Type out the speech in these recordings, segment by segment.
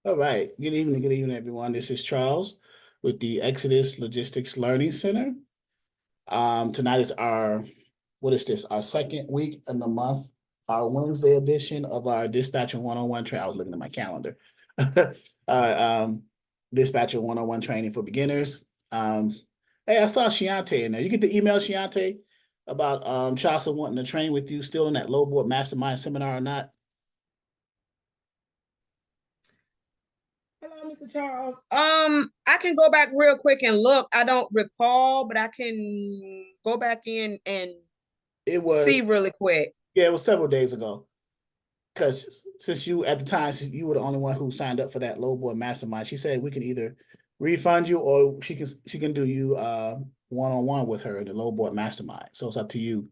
All right. Good evening, everyone. This is Charles with the Exodus Logistics Learning Center. Tonight is what is this? Our second week in the month, our Wednesday edition of our Dispatcher 101 training. I was looking at my calendar. Dispatcher 101 training for beginners. Hey, I saw Shiante in there. You get the email, Shiante, about Chaucer wanting to train with you still in that low board mastermind seminar or not? Hello, Mr. Charles. I can go back real quick and look. I don't recall, but I can go back in and see really quick. Yeah, it was several days ago. Because since you at the time, since you were the only one who signed up for that low board mastermind, she said we can either refund you or she can do you one-on-one with her in the low board mastermind. So it's up to you.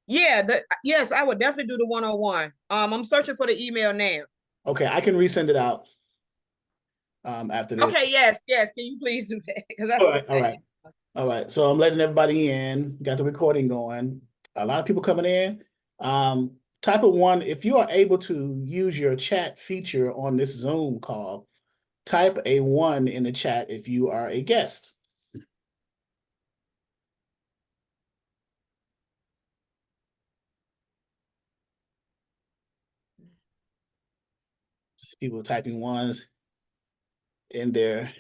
Yeah, yes, I would definitely do the one-on-one. I'm searching for the email now. Okay, I can resend it out after this. Okay, yes. Can you please do that? Because all right. So I'm letting everybody in. Got the recording going. A lot of people coming in. Type of one, if you are able to use your chat feature on this Zoom call, type a 1 in the chat if you are a guest. People typing ones in there.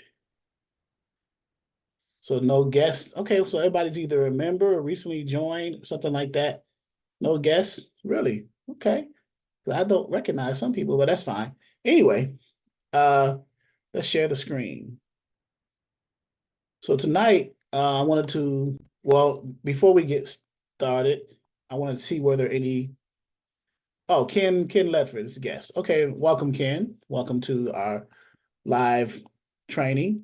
So no guests. Okay, so everybody's either a member or recently joined, something like that. No guests? Really? Okay. I don't recognize some people, but that's fine. Anyway, let's share the screen. So tonight, I wanted to, well, before we get started, I wanted to see whether any, oh, Ken Ledford is a guest. Okay, welcome, Ken. Welcome to our live training.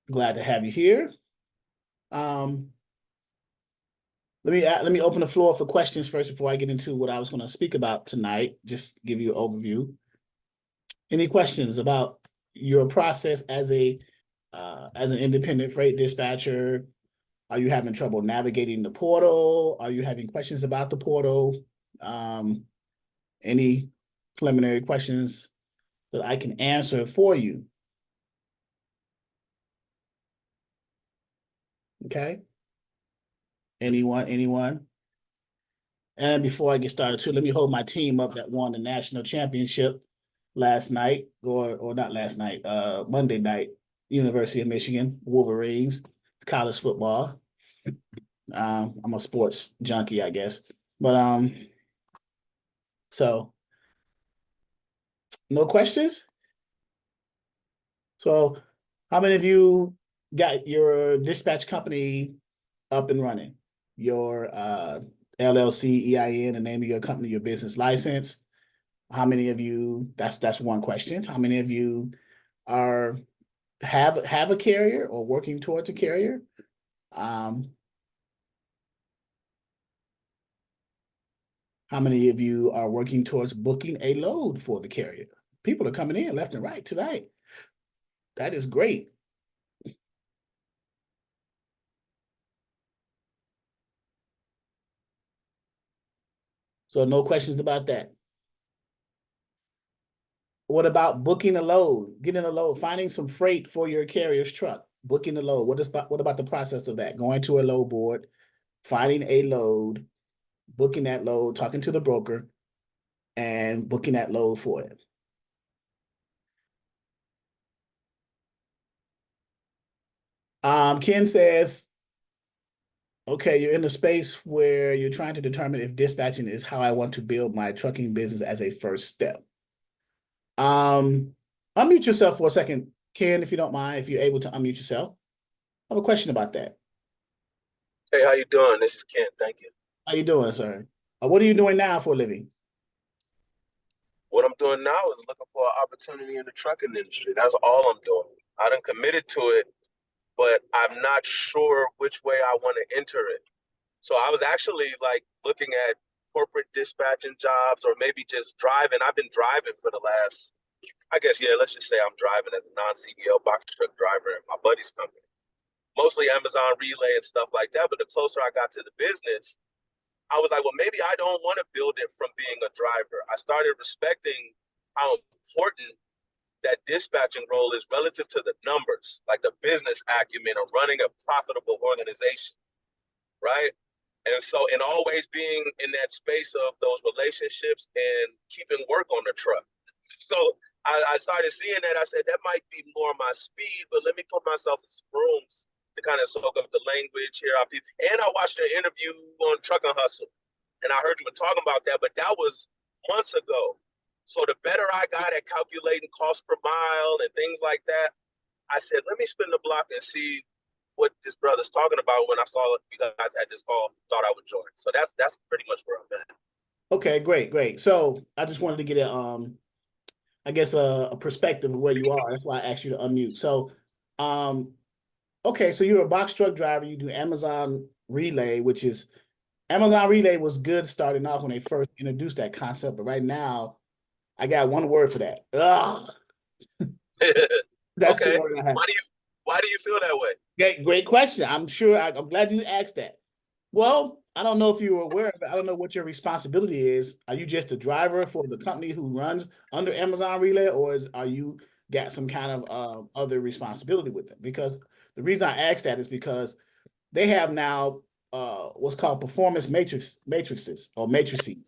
Glad to have you here. Let me open the floor for questions first before I get into what I was going to speak about tonight. Just give you an overview. Any questions about your process as an independent freight dispatcher? Are you having trouble navigating the portal? Are you having questions about the portal? Any preliminary questions that I can answer for you? Okay. Anyone? And before I get started too, let me hold my team up that won the national championship last night, or not last night, Monday night, University of Michigan, Wolverines, college football. I'm a sports junkie, I guess. But so no questions? So how many of you got your dispatch company up and running? Your LLC, EIN, the name of your company, your business license. How many of you, that's one question. How many of you have a carrier or working towards a carrier? How many of you are working towards booking a load for the carrier? People are coming in left and right tonight. That is great. So no questions about that. What about booking a load, getting a load, finding some freight for your carrier's truck, booking a load? What about the process of that? Going to a load board, finding a load, booking that load, talking to the broker, and booking that load for it. Ken says, okay, you're in a space where you're trying to determine if dispatching is how I want to build my trucking business as a first step. Unmute yourself for a second, Ken, if you don't mind, if you're able to unmute yourself. I have a question about that. Hey, how you doing? This is Ken. Thank you. How you doing, sir? What are you doing now for a living? What I'm doing now is looking for an opportunity in the trucking industry. That's all I'm doing. I done committed to it, but I'm not sure which way I want to enter it. So I was actually like looking at corporate dispatching jobs or maybe just driving. I've been driving for the last, I guess, yeah, let's just say I'm driving as a non-CDL box truck driver at my buddy's company. Mostly Amazon Relay and stuff like that. But the closer I got to the business, I was like, well, maybe I don't want to build it from being a driver. I started respecting how important that dispatching role is relative to the numbers, like the business acumen of running a profitable organization, right? And so, and always being in that space of those relationships and keeping work on the truck. So I started seeing that. I said, that might be more my speed, but let me put myself in some rooms to kind of soak up the language, hear how people. And I watched an interview on Truck and Hustle, and I heard you were talking about that, but that was months ago. So the better I got at calculating cost per mile and things like that, I said, let me spin the block and see what this brother's talking about. When I saw you guys had this call, thought I would join. So that's pretty much where I'm at. Okay, great. So I just wanted to get I guess a perspective of where you are. That's why I asked you to unmute. So, okay, so you're a box truck driver. You do Amazon Relay, which is Amazon Relay was good starting off when they first introduced that concept, but right now I got one word for that. Ugh. That's the Okay. word I have. Why do you feel that way? Great question. I'm sure I'm glad you asked that. Well, I don't know if you were aware of it. I don't know what your responsibility is. Are you just a driver for the company who runs under Amazon Relay, or are you got some kind of other responsibility with it? Because the reason I asked that is because they have now what's called performance matrices,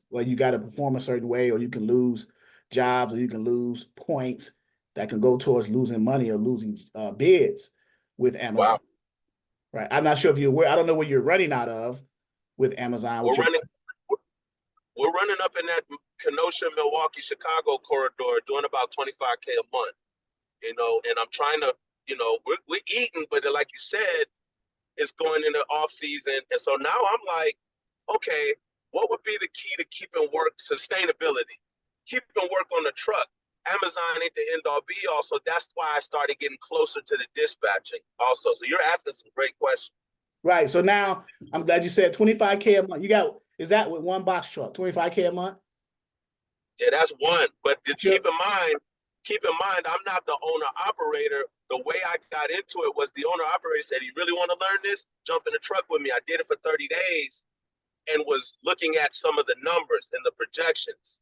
where you got to perform a certain way, or you can lose jobs, or you can lose points that can go towards losing money or losing bids with Amazon. Wow. Right. I'm not sure if you're aware. I don't know where you're running out of with Amazon. We're running up in that Kenosha, Milwaukee, Chicago corridor, doing about 25K a month. You know, and I'm trying to, you know, we're eating, but like you said, it's going into off season, and so now I'm like, okay, what would be the key to keeping work sustainability, keeping work on the truck? Amazon ain't the end all be all, so that's why I started getting closer to the dispatching also. So you're asking some great questions. Right. So now I'm glad you said 25K a month. Is that with one box truck, 25K a month? Yeah, that's one. But keep in mind, I'm not the owner operator. The way I got into it was the owner operator said, you really want to learn this? Jump in the truck with me. I did it for 30 days and was looking at some of the numbers and the projections.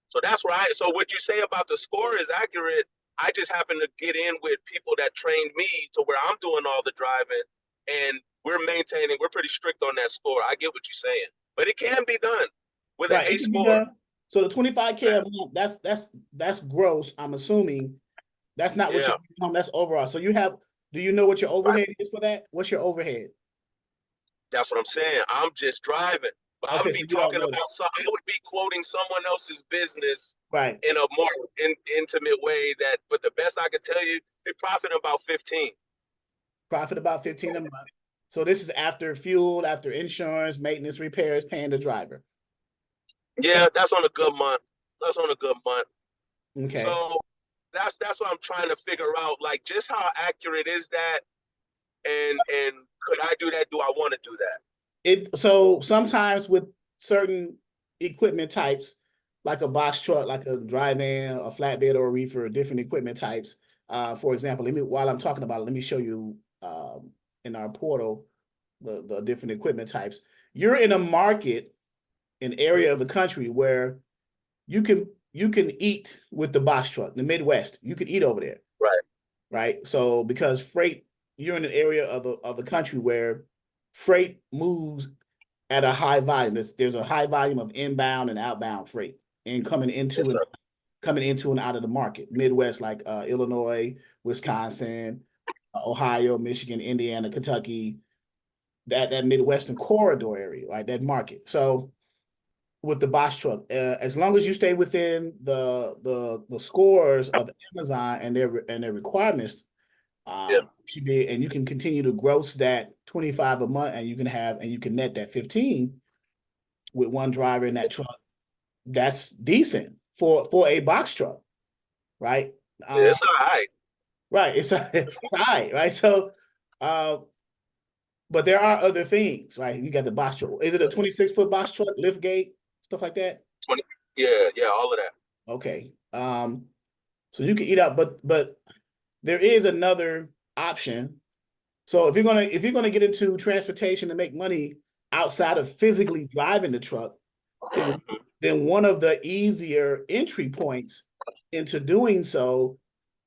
So that's where so what you say about the score is accurate. I just happen to get in with people that trained me to where I'm doing all the driving, and we're pretty strict on that score. I get what you're saying, but it can be done with an A score. So the 25K a month, that's gross. I'm assuming that's not what your income, that's overall. So do you know what your overhead is for that? What's your overhead? That's what I'm saying. I'm just driving. But I would be talking about I would be quoting someone else's business in a more intimate way but the best I could tell you, they profit about 15. Profit about 15 a month. So this is after fuel, after insurance, maintenance, repairs, paying the driver. Yeah, that's on a good month. Okay. So that's what I'm trying to figure out, like just how accurate is that, and could I do that? Do I want to do that? So sometimes with certain equipment types, like a box truck, like a dry van, a flatbed, or a reefer, different equipment types. For example, while I'm talking about it, let me show you in our portal the different equipment types. You're in a market, an area of the country where you can eat with the box truck. The Midwest, you can eat over there. Right. So because freight, you're in an area of the country where freight moves at a high volume. There's a high volume of inbound and outbound freight and coming into and out of the market. Midwest, like Illinois, Wisconsin, Ohio, Michigan, Indiana, Kentucky, that Midwestern corridor area, right? That market. So with the box truck, as long as you stay within the scores of Amazon and their requirements, and you can continue to gross that 25 a month, and you can net that 15 with one driver in that truck. That's decent for a box truck, right? It's all right. Right, it's all right, right? So, but there are other things, right? You got the box truck. Is it a 26-foot box truck, lift gate, stuff like that? 20. Yeah, all of that. Okay. So you can eat out, but there is another option. So if you're gonna get into transportation to make money, outside of physically driving the truck, then one of the easier entry points into doing so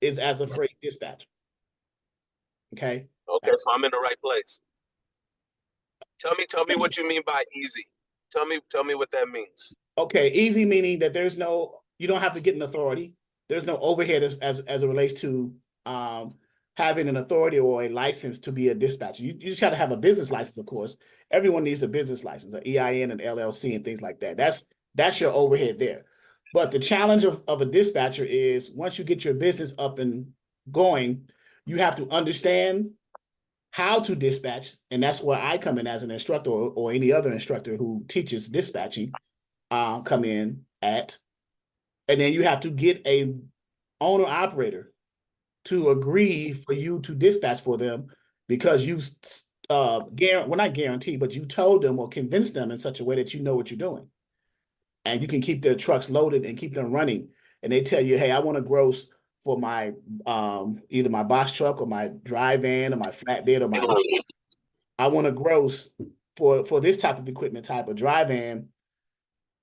is as a freight dispatcher. Okay. Okay, so I'm in the right place. Tell me what you mean by easy. Tell me what that means. Okay, easy meaning that you don't have to get an authority. There's no overhead as it relates to having an authority or a license to be a dispatcher. You just got to have a business license, of course. Everyone needs a business license, an EIN, an LLC, and things like that. That's your overhead there. But the challenge of a dispatcher is once you get your business up and going, you have to understand how to dispatch, and that's where I come in as an instructor or any other instructor who teaches dispatching come in at, and then you have to get a owner operator to agree for you to dispatch for them because you've not guaranteed, but you told them or convinced them in such a way that you know what you're doing, and you can keep their trucks loaded and keep them running. And they tell you, hey, I want to gross for my either my box truck or my dry van or my flatbed or my I want to gross for this type of equipment type of dry van,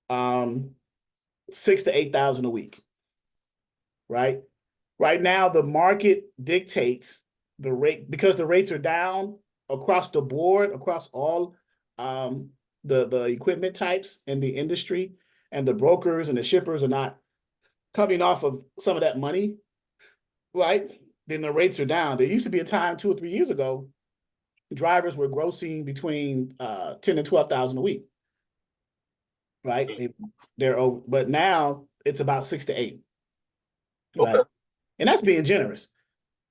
6,000 to 8,000 a week, right? Right now, the market dictates the rate because the rates are down across the board, across all the equipment types in the industry, and the brokers and the shippers are not coming off of some of that money, right? Then the rates are down. There used to be a time 2 or 3 years ago, drivers were grossing between 10 and 12,000 a week, right? They're over, but now it's about 6 to 8, right? Okay. And that's being generous.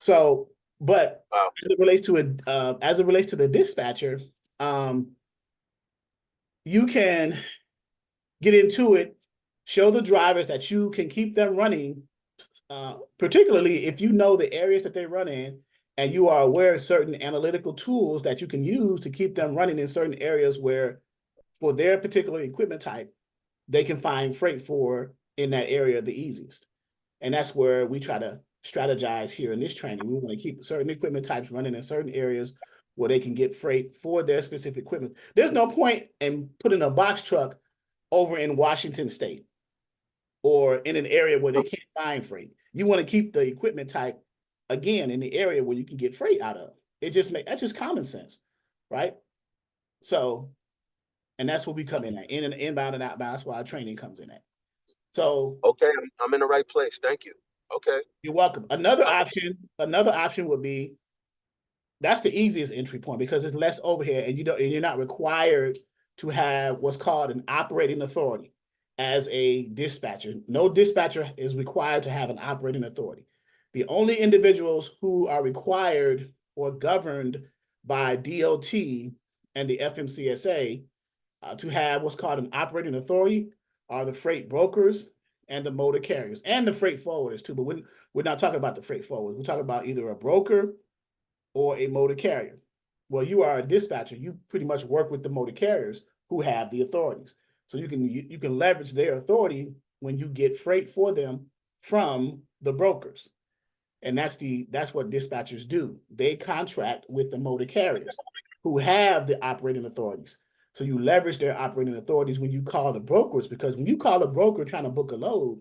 So, but Wow. as it relates to the dispatcher, you can get into it, show the drivers that you can keep them running, particularly if you know the areas that they run in and you are aware of certain analytical tools that you can use to keep them running in certain areas where for their particular equipment type, they can find freight for in that area the easiest. And that's where we try to strategize here in this training. We want to keep certain equipment types running in certain areas where they can get freight for their specific equipment. There's no point in putting a box truck over in Washington State or in an area where they can't find freight. You want to keep the equipment type, again, in the area where you can get freight out of. That's just common sense, right? So, and that's what we come in at, in and inbound and outbound. That's why our training comes in at. So, okay, I'm in the right place. Thank you. Okay. You're welcome. Another option would be that's the easiest entry point because it's less overhead and you're not required to have what's called an operating authority as a dispatcher. No dispatcher is required to have an operating authority. The only individuals who are required or governed by DOT and the FMCSA to have what's called an operating authority are the freight brokers and the motor carriers and the freight forwarders too. But we're not talking about the freight forwarders. We're talking about either a broker or a motor carrier. Well, you are a dispatcher. You pretty much work with the motor carriers who have the authorities. So you can leverage their authority when you get freight for them from the brokers. And that's what dispatchers do. They contract with the motor carriers who have the operating authorities. So you leverage their operating authorities when you call the brokers, because when you call a broker trying to book a load,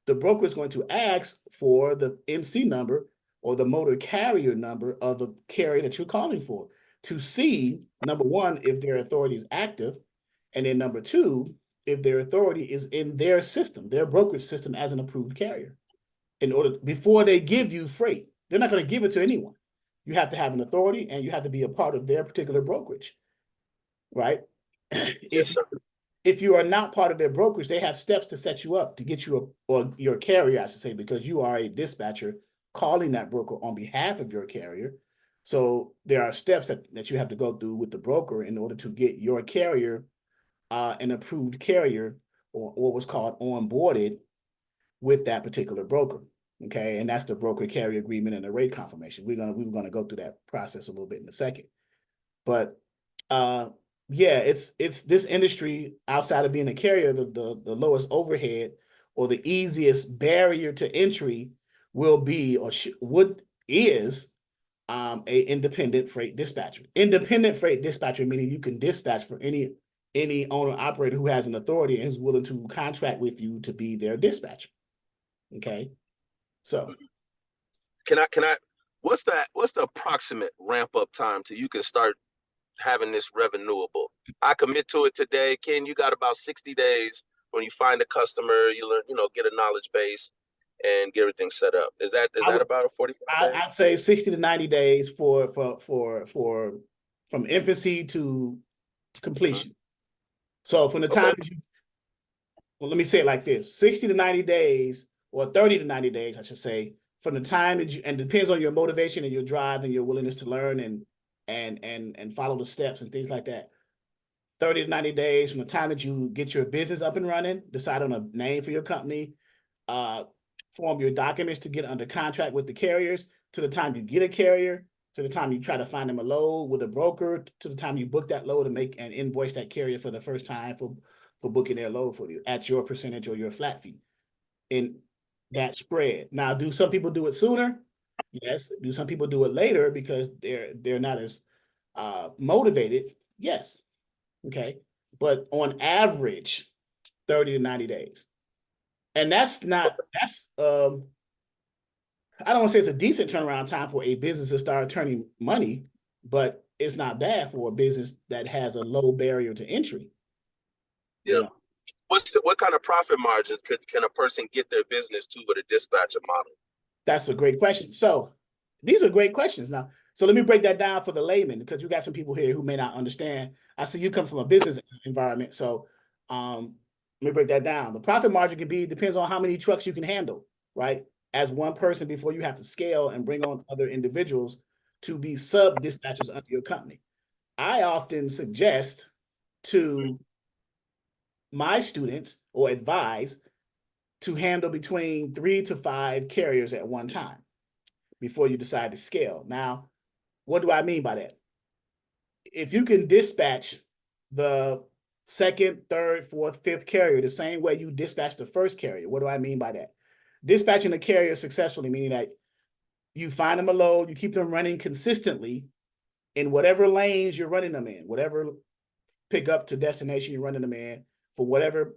the broker is going to ask for the MC number or the motor carrier number of the carrier that you're calling for to see, number one, if their authority is active, and then number two, if their authority is in their system, their brokerage system as an approved carrier. Before they give you freight, they're not going to give it to anyone. You have to have an authority and you have to be a part of their particular brokerage, right? Yes, sir. If you are not part of their brokerage, they have steps to set you up to get you or your carrier, I should say, because you are a dispatcher calling that broker on behalf of your carrier. So there are steps that you have to go through with the broker in order to get your carrier an approved carrier or what's called onboarded with that particular broker. Okay, and that's the broker carrier agreement and the rate confirmation. We're gonna go through that process a little bit in a second. But yeah, it's this industry outside of being a carrier, the lowest overhead or the easiest barrier to entry will be is a independent freight dispatcher. Independent freight dispatcher meaning you can dispatch for any owner operator who has an authority and is willing to contract with you to be their dispatcher. Okay, so can I? What's the approximate ramp up time till you can start having this revenuable? I commit to it today. Ken, you got about 60 days when you find a customer, you learn, get a knowledge base and get everything set up. Is that about a 45 days? I'd say 60 to 90 days for from infancy to completion. So from the time well, let me say it like this: 60 to 90 days, or 30 to 90 days, I should say, from the time that and it depends on your motivation and your drive and your willingness to learn and follow the steps and things like that. 30 to 90 days from the time that you get your business up and running, decide on a name for your company, form your documents to get under contract with the carriers, to the time you get a carrier, to the time you try to find them a load with a broker, to the time you book that load and make and invoice that carrier for the first time for booking their load for you at your percentage or your flat fee in that spread. Now, do some people do it sooner? Yes. Do some people do it later because they're not as motivated? Yes. Okay. But on average, 30 to 90 days. And that's I don't want to say it's a decent turnaround time for a business to start turning money, but it's not bad for a business that has a low barrier to entry. Yeah. You know? What kind of profit margins can a person get their business to with a dispatcher model? That's a great question. So these are great questions. Now, so let me break that down for the layman, because you got some people here who may not understand. I see you come from a business environment. So let me break that down. The profit margin depends on how many trucks you can handle, right? As one person before you have to scale and bring on other individuals to be sub dispatchers under your company. I often suggest to my students or advise to handle between 3 to 5 carriers at one time before you decide to scale. Now, what do I mean by that? If you can dispatch the second, third, fourth, fifth carrier the same way you dispatch the first carrier, what do I mean by that? Dispatching a carrier successfully, meaning that you find them a load, you keep them running consistently in whatever lanes you're running them in, whatever pickup to destination you're running them in, for whatever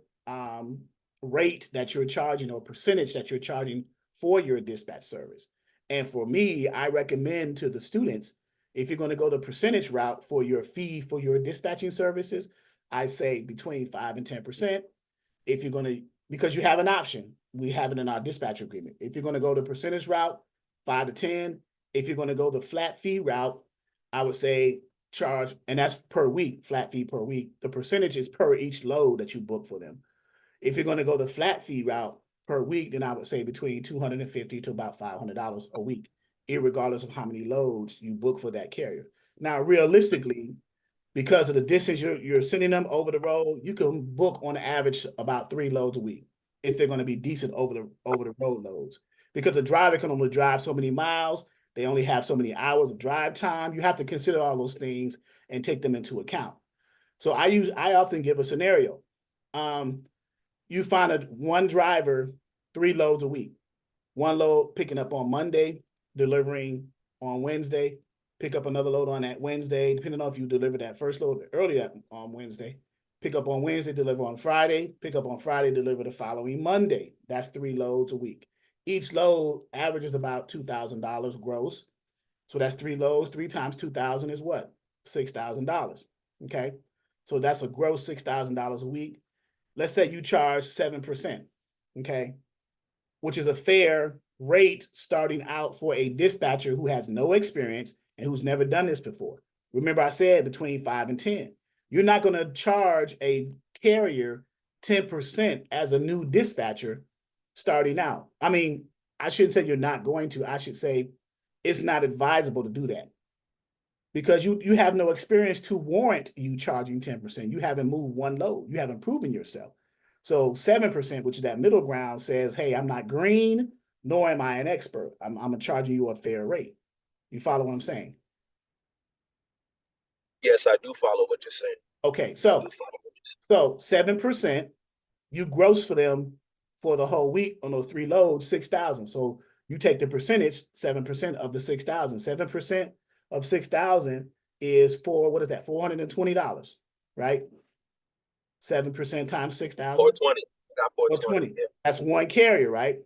rate that you're charging or percentage that you're charging for your dispatch service. And for me, I recommend to the students, if you're going to go the percentage route for your fee for your dispatching services, I say between 5 and 10%. If you're going to, because you have an option, we have it in our dispatcher agreement. If you're going to go the percentage route, 5 to 10. If you're going to go the flat fee route, I would say charge, and that's per week, flat fee per week. The percentage is per each load that you book for them. If you're going to go the flat fee route per week, then I would say between $250 to about $500 a week, irregardless of how many loads you book for that carrier. Now, realistically, because of the distance you're sending them over the road, you can book on average about 3 loads a week if they're going to be decent over the road loads. Because the driver can only drive so many miles, they only have so many hours of drive time. You have to consider all those things and take them into account. So I often give a scenario. You find one driver 3 loads a week. One load picking up on Monday, delivering on Wednesday, pick up another load on that Wednesday, depending on if you deliver that first load earlier on Wednesday. Pick up on Wednesday, deliver on Friday, pick up on Friday, deliver the following Monday. That's 3 loads a week. Each load averages about $2,000 gross. So that's 3 loads. 3 times 2,000 is what? $6,000. Okay. So that's a gross $6,000 a week. Let's say you charge 7%. Okay. Which is a fair rate starting out for a dispatcher who has no experience and who's never done this before. Remember, I said between 5 and 10. You're not going to charge a carrier 10% as a new dispatcher starting out. I mean, I shouldn't say you're not going to. I should say it's not advisable to do that because you have no experience to warrant you charging 10%. You haven't moved one load. You haven't proven yourself. So 7%, which is that middle ground, says, hey, I'm not green, nor am I an expert. I'm charging you a fair rate. You follow what I'm saying? Yes, I do follow what you're saying. Okay, so 7%, you gross for them for the whole week on those 3 loads, 6,000. So you take the percentage, 7% of the 6,000. 7% of 6,000 is for, what is that? $420, right? 7% times 6,000. 420. I got 420. 420. Yeah. That's one carrier, right?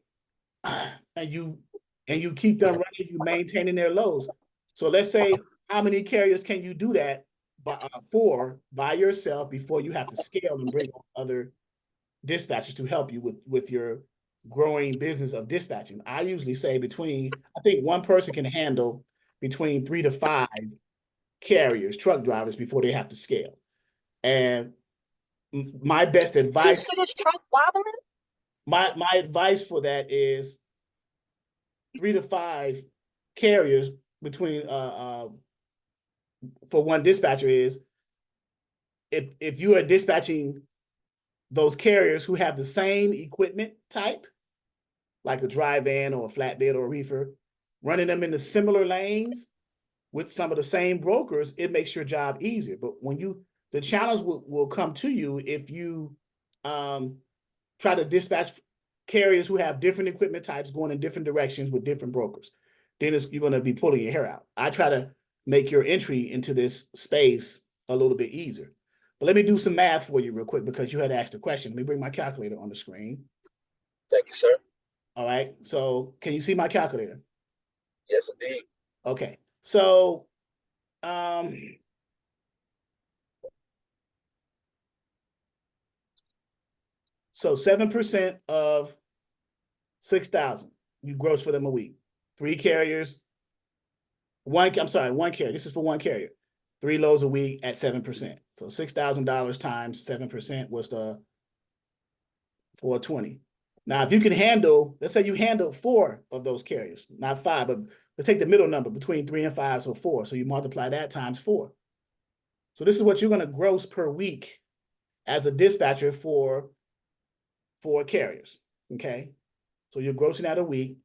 And you keep them running, you maintaining their loads. So let's say, how many carriers can you do that by yourself before you have to scale and bring on other dispatchers to help you with your growing business of dispatching? I usually say I think one person can handle between 3 to 5 carriers, truck drivers, before they have to scale. And my best advice, my advice for that is 3 to 5 carriers between for one dispatcher is, if you are dispatching those carriers who have the same equipment type, like a dry van or a flatbed or a reefer, running them in the similar lanes with some of the same brokers, it makes your job easier. But the challenge will come to you if you try to dispatch carriers who have different equipment types going in different directions with different brokers. Then you're going to be pulling your hair out. I try to make your entry into this space a little bit easier. But let me do some math for you real quick, because you had asked a question. Let me bring my calculator on the screen. Thank you, sir. All right. So can you see my calculator? Yes, indeed. Okay. So so 7% of 6,000, you gross for them a week. 3 carriers, one carrier. This is for one carrier. 3 loads a week at 7%. So $6,000 times 7% was the 420. Now, if you can handle, let's say you handle 4 of those carriers, not 5, but let's take the middle number between 3 and 5, so 4. So you multiply that times 4. So this is what you're going to gross per week as a dispatcher for 4 carriers. Okay. So you're grossing out a week.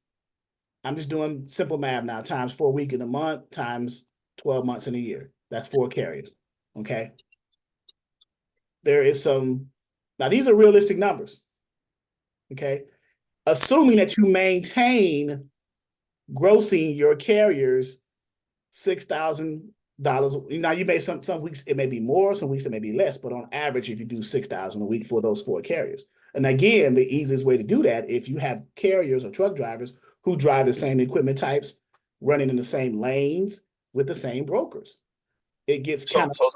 I'm just doing simple math now, times 4 weeks in a month, times 12 months in a year. That's 4 carriers. Okay. There is now these are realistic numbers. Okay. Assuming that you maintain grossing your carriers $6,000. Now you may some weeks it may be more, some weeks it may be less, but on average, if you do $6,000 a week for those 4 carriers. And again, the easiest way to do that, if you have carriers or truck drivers who drive the same equipment types, running in the same lanes with the same brokers, it gets kind of. So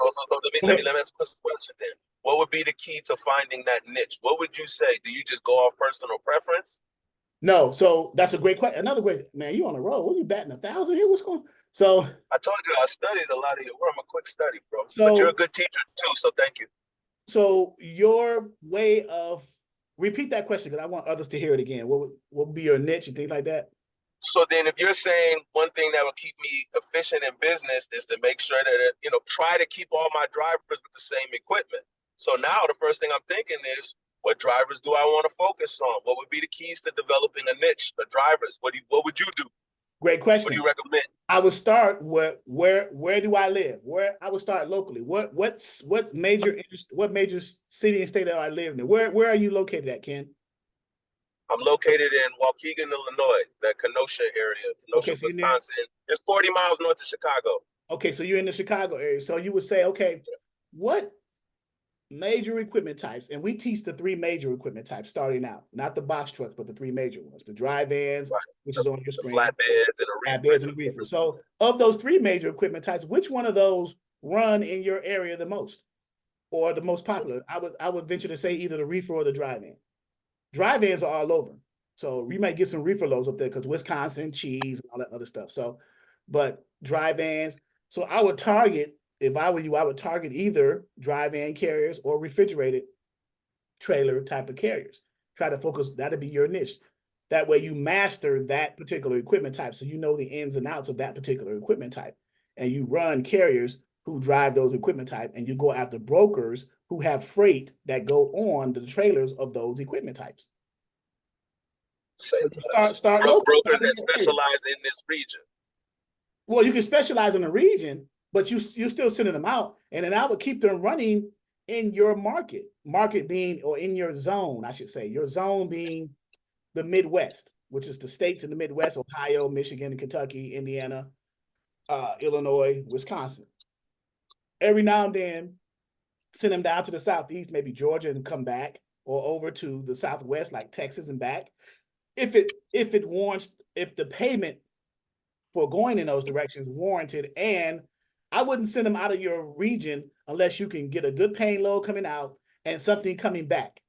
let me ask a question then. What would be the key to finding that niche? What would you say? Do you just go off personal preference? No, so that's a great question. Another great, man, you on the road. What are you batting 1,000 here? What's going on? So I told you I studied a lot of your work. I'm a quick study, bro. So, but you're a good teacher too, so thank you. So your way of, repeat that question because I want others to hear it again. What would be your niche and things like that? So then if you're saying one thing that will keep me efficient in business is to make sure that, try to keep all my drivers with the same equipment. So now the first thing I'm thinking is, what drivers do I want to focus on? What would be the keys to developing a niche for drivers? What would you do? Great question. What do you recommend? I would start where do I live? I would start locally. What major city and state do I live in? Where are you located at, Ken? I'm located in Waukegan, Illinois, the Kenosha area, Kenosha, Wisconsin. It's 40 miles north of Chicago. Okay, so you're in the Chicago area. So you would say, okay, what major equipment types, and we teach the 3 major equipment types starting out, not the box trucks, but the 3 major ones, the dry vans, right, which is on your screen, flatbeds and a reefer. So of those 3 major equipment types, which one of those run in your area the most, or the most popular? I would venture to say either the reefer or the dry van. Dry vans are all over. So we might get some reefer loads up there because Wisconsin, cheese, and all that other stuff. So, but dry vans. So I would target, if I were you, I would target either dry van carriers or refrigerated trailer type of carriers. Try to focus, that'll be your niche. That way you master that particular equipment type. So you know the ins and outs of that particular equipment type. And you run carriers who drive those equipment type, and you go after brokers who have freight that go on the trailers of those equipment types. So start brokers that specialize in this region. Well, you can specialize in a region, but you're still sending them out, and then I would keep them running in your market being, or in your zone, I should say, your zone being the Midwest. which is the states in the Midwest, Ohio, Michigan, Kentucky, Indiana, Illinois, Wisconsin. Every now and then, send them down to the Southeast, maybe Georgia, and come back, or over to the Southwest, like Texas and back. If it warrants, if the payment for going in those directions warranted, and I wouldn't send them out of your region unless you can get a good paying load coming out and something coming back.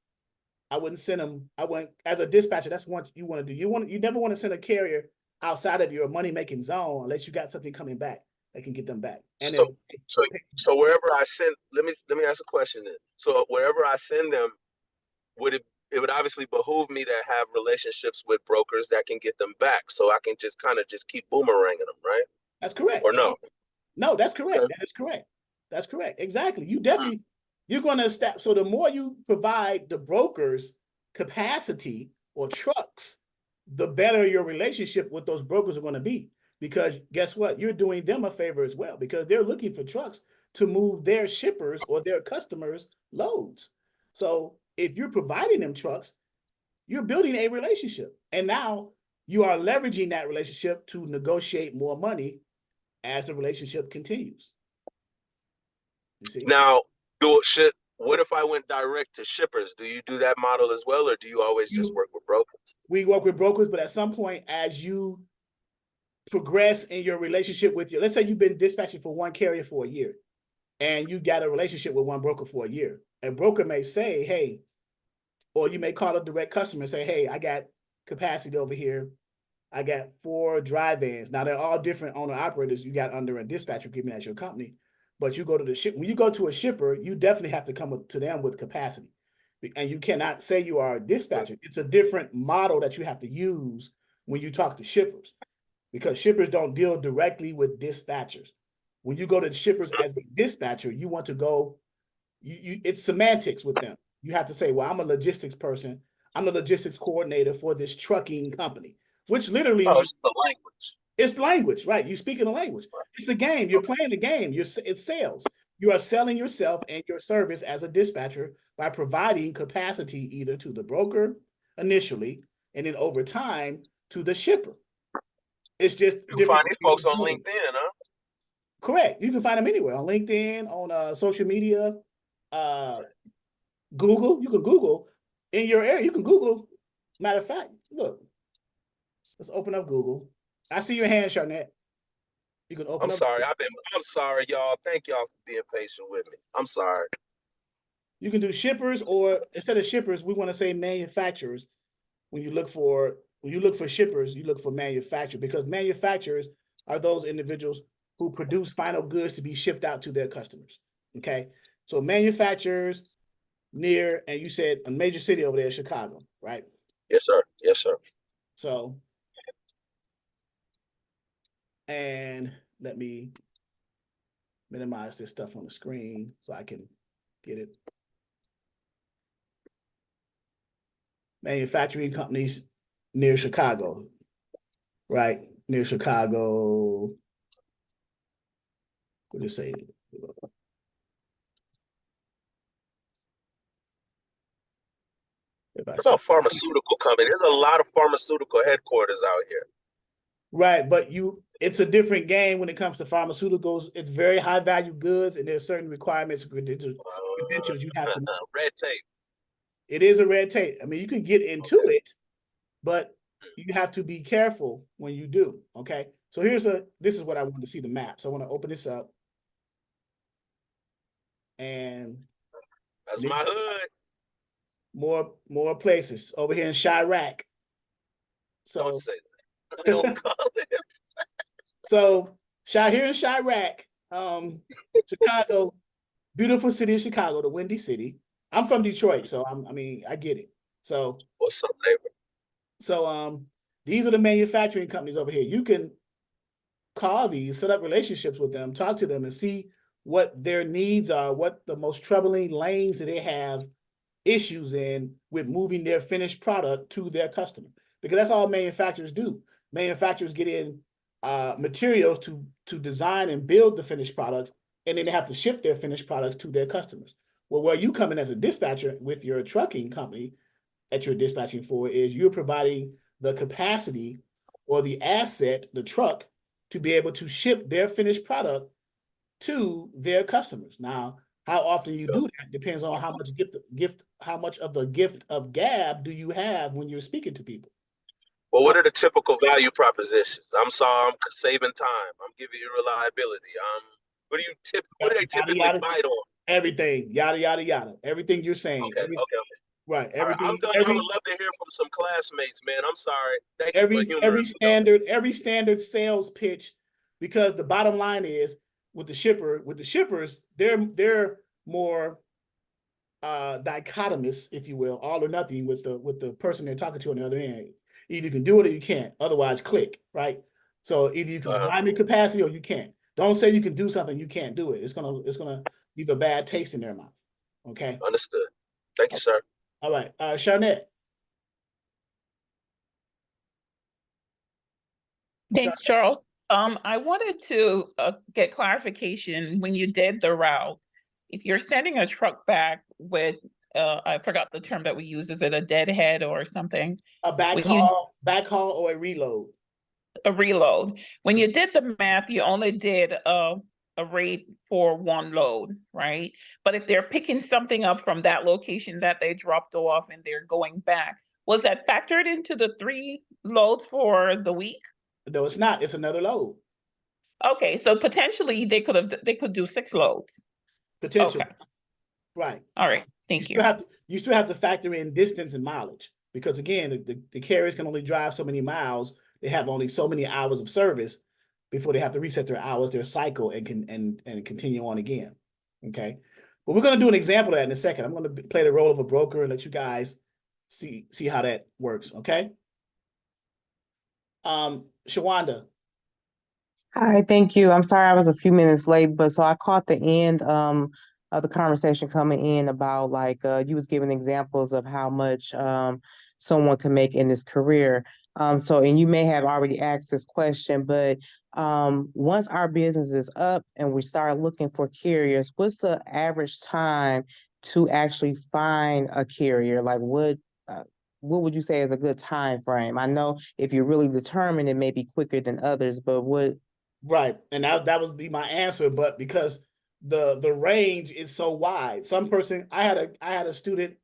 I wouldn't send them. I wouldn't, as a dispatcher, that's what you want to do. You never want to send a carrier outside of your money making zone unless you got something coming back that can get them back. And so wherever I send, let me ask a question then. So wherever I send them, it would obviously behoove me to have relationships with brokers that can get them back, so I can just kind of just keep boomeranging them, right? That's correct. Or no? No, that's correct. Okay. That is correct. That's correct. Exactly. You're going to step. So the more you provide the brokers capacity or trucks, the better your relationship with those brokers are going to be. Because guess what? You're doing them a favor as well, because they're looking for trucks to move their shippers or their customers' loads. So if you're providing them trucks, you're building a relationship. And now you are leveraging that relationship to negotiate more money as the relationship continues. You see? Now, what if I went direct to shippers? Do you do that model as well, or do you always just work with brokers? We work with brokers, but at some point, as you progress in your relationship with let's say you've been dispatching for one carrier for a year, and you got a relationship with one broker for a year. A broker may say, hey, or you may call a direct customer and say, hey, I got capacity over here. I got 4 dry vans. Now they're all different owner operators you got under a dispatch agreement at your company, but you go to the ship. When you go to a shipper, you definitely have to come to them with capacity, and you cannot say you are a dispatcher. It's a different model that you have to use when you talk to shippers, because shippers don't deal directly with dispatchers. When you go to the shippers as a dispatcher, you want to go. It's semantics with them. You have to say, well, I'm a logistics person. I'm the logistics coordinator for this trucking company. Which literally it's the language. It's language, right? You speak in a language. It's a game. You're playing the game. It's sales. You are selling yourself and your service as a dispatcher by providing capacity either to the broker initially, and then over time to the shipper. It's just you find these folks on LinkedIn, huh? Correct. You can find them anywhere, on LinkedIn, on social media, Google. You can Google in your area. You can Google. Matter of fact, look. Let's open up Google. I see your hand, Charnette. You can open up. I'm sorry, y'all. Thank y'all for being patient with me. I'm sorry. You can do shippers, or instead of shippers, we want to say manufacturers. When you look for shippers, you look for manufacturers, because manufacturers are those individuals who produce final goods to be shipped out to their customers. Okay, so manufacturers near, and you said a major city over there, Chicago, right? Yes, sir. Yes, sir. So. And let me minimize this stuff on the screen so I can get it. Manufacturing companies near Chicago, right? Near Chicago. What did it say? What about pharmaceutical company? There's a lot of pharmaceutical headquarters out here. Right, but it's a different game when it comes to pharmaceuticals. It's very high value goods, and there's certain requirements, credentials you have to meet. Red tape. It is a red tape. I mean, you can get into it, but you have to be careful when you do. Okay, so this is what I want to see, the map. So I want to open this up, and that's my hood. More places over here in Chirac. So don't say that. Don't call it. So here in Chirac, Chicago, beautiful city of Chicago, the Windy City. I'm from Detroit, so I get it. So what's up, neighbor? So these are the manufacturing companies over here. You can call these, set up relationships with them, talk to them, and see what their needs are, what the most troubling lanes that they have issues in with moving their finished product to their customer. Because that's all manufacturers do. Manufacturers get in materials to design and build the finished products, and then they have to ship their finished products to their customers. Well, where you come in as a dispatcher with your trucking company that you're dispatching for is you're providing the capacity or the asset, the truck, to be able to ship their finished product to their customers. Now, how often you do that depends on how much how much of the gift of gab do you have when you're speaking to people. Well, what are the typical value propositions? I'm sorry, I'm saving time. I'm giving you reliability. What do they typically bite on? Everything, yada yada yada. Everything you're saying. Okay. Right. All right, I'm Everything. done. I would love to hear from some classmates, man. I'm sorry. Thank you for humoring me. Every standard sales pitch, because the bottom line is with the shippers, they're more dichotomous, if you will, all or nothing with the person they're talking to on the other end. Either you can do it or you can't. Otherwise, click, right? So either you can provide me capacity or you can't. Don't say you can do something you can't do it. It's gonna leave a bad taste in their mouth. Okay. Understood. Thank you, sir. All right. Sharnette. Thanks, Charles. I wanted to get clarification when you did the route. If you're sending a truck back with, I forgot the term that we used, is it a deadhead or something? A backhaul or a reload. A reload. When you did the math, you only did a rate for one load, right? But if they're picking something up from that location that they dropped off and they're going back, was that factored into the 3 loads for the week? No, it's not. It's another load. Okay, so potentially they could do 6 loads. Potentially. Okay. Right. All right. Thank you. You still have to factor in distance and mileage, because again, the carriers can only drive so many miles. They have only so many hours of service before they have to reset their hours, their cycle, and continue on again. Okay. But we're going to do an example of that in a second. I'm going to play the role of a broker and let you guys see how that works. Okay. Shawanda. Hi, thank you. I'm sorry I was a few minutes late, but so I caught the end of the conversation coming in about like you was giving examples of how much someone can make in this career. And you may have already asked this question, but once our business is up and we start looking for carriers, what's the average time to actually find a carrier? Like what would you say is a good time frame? I know if you're really determined, it may be quicker than others, but what? Right, and that would be my answer, but because the range is so wide, I had a student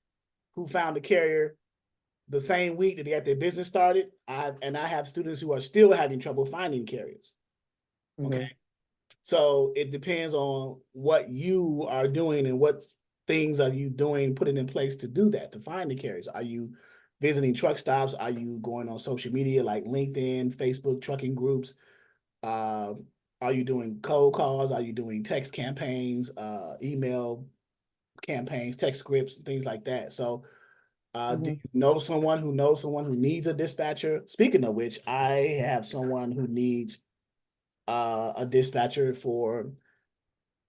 who found a carrier the same week that they got their business started. I have students who are still having trouble finding carriers. Okay, so it depends on what you are doing and what things are you doing, putting in place to do that, to find the carriers. Are you visiting truck stops? Are you going on social media like LinkedIn, Facebook, trucking groups? Are you doing cold calls? Are you doing text campaigns, email campaigns, text scripts, and things like that? So do you know someone who knows someone who needs a dispatcher? Speaking of which, I have someone who needs a dispatcher for,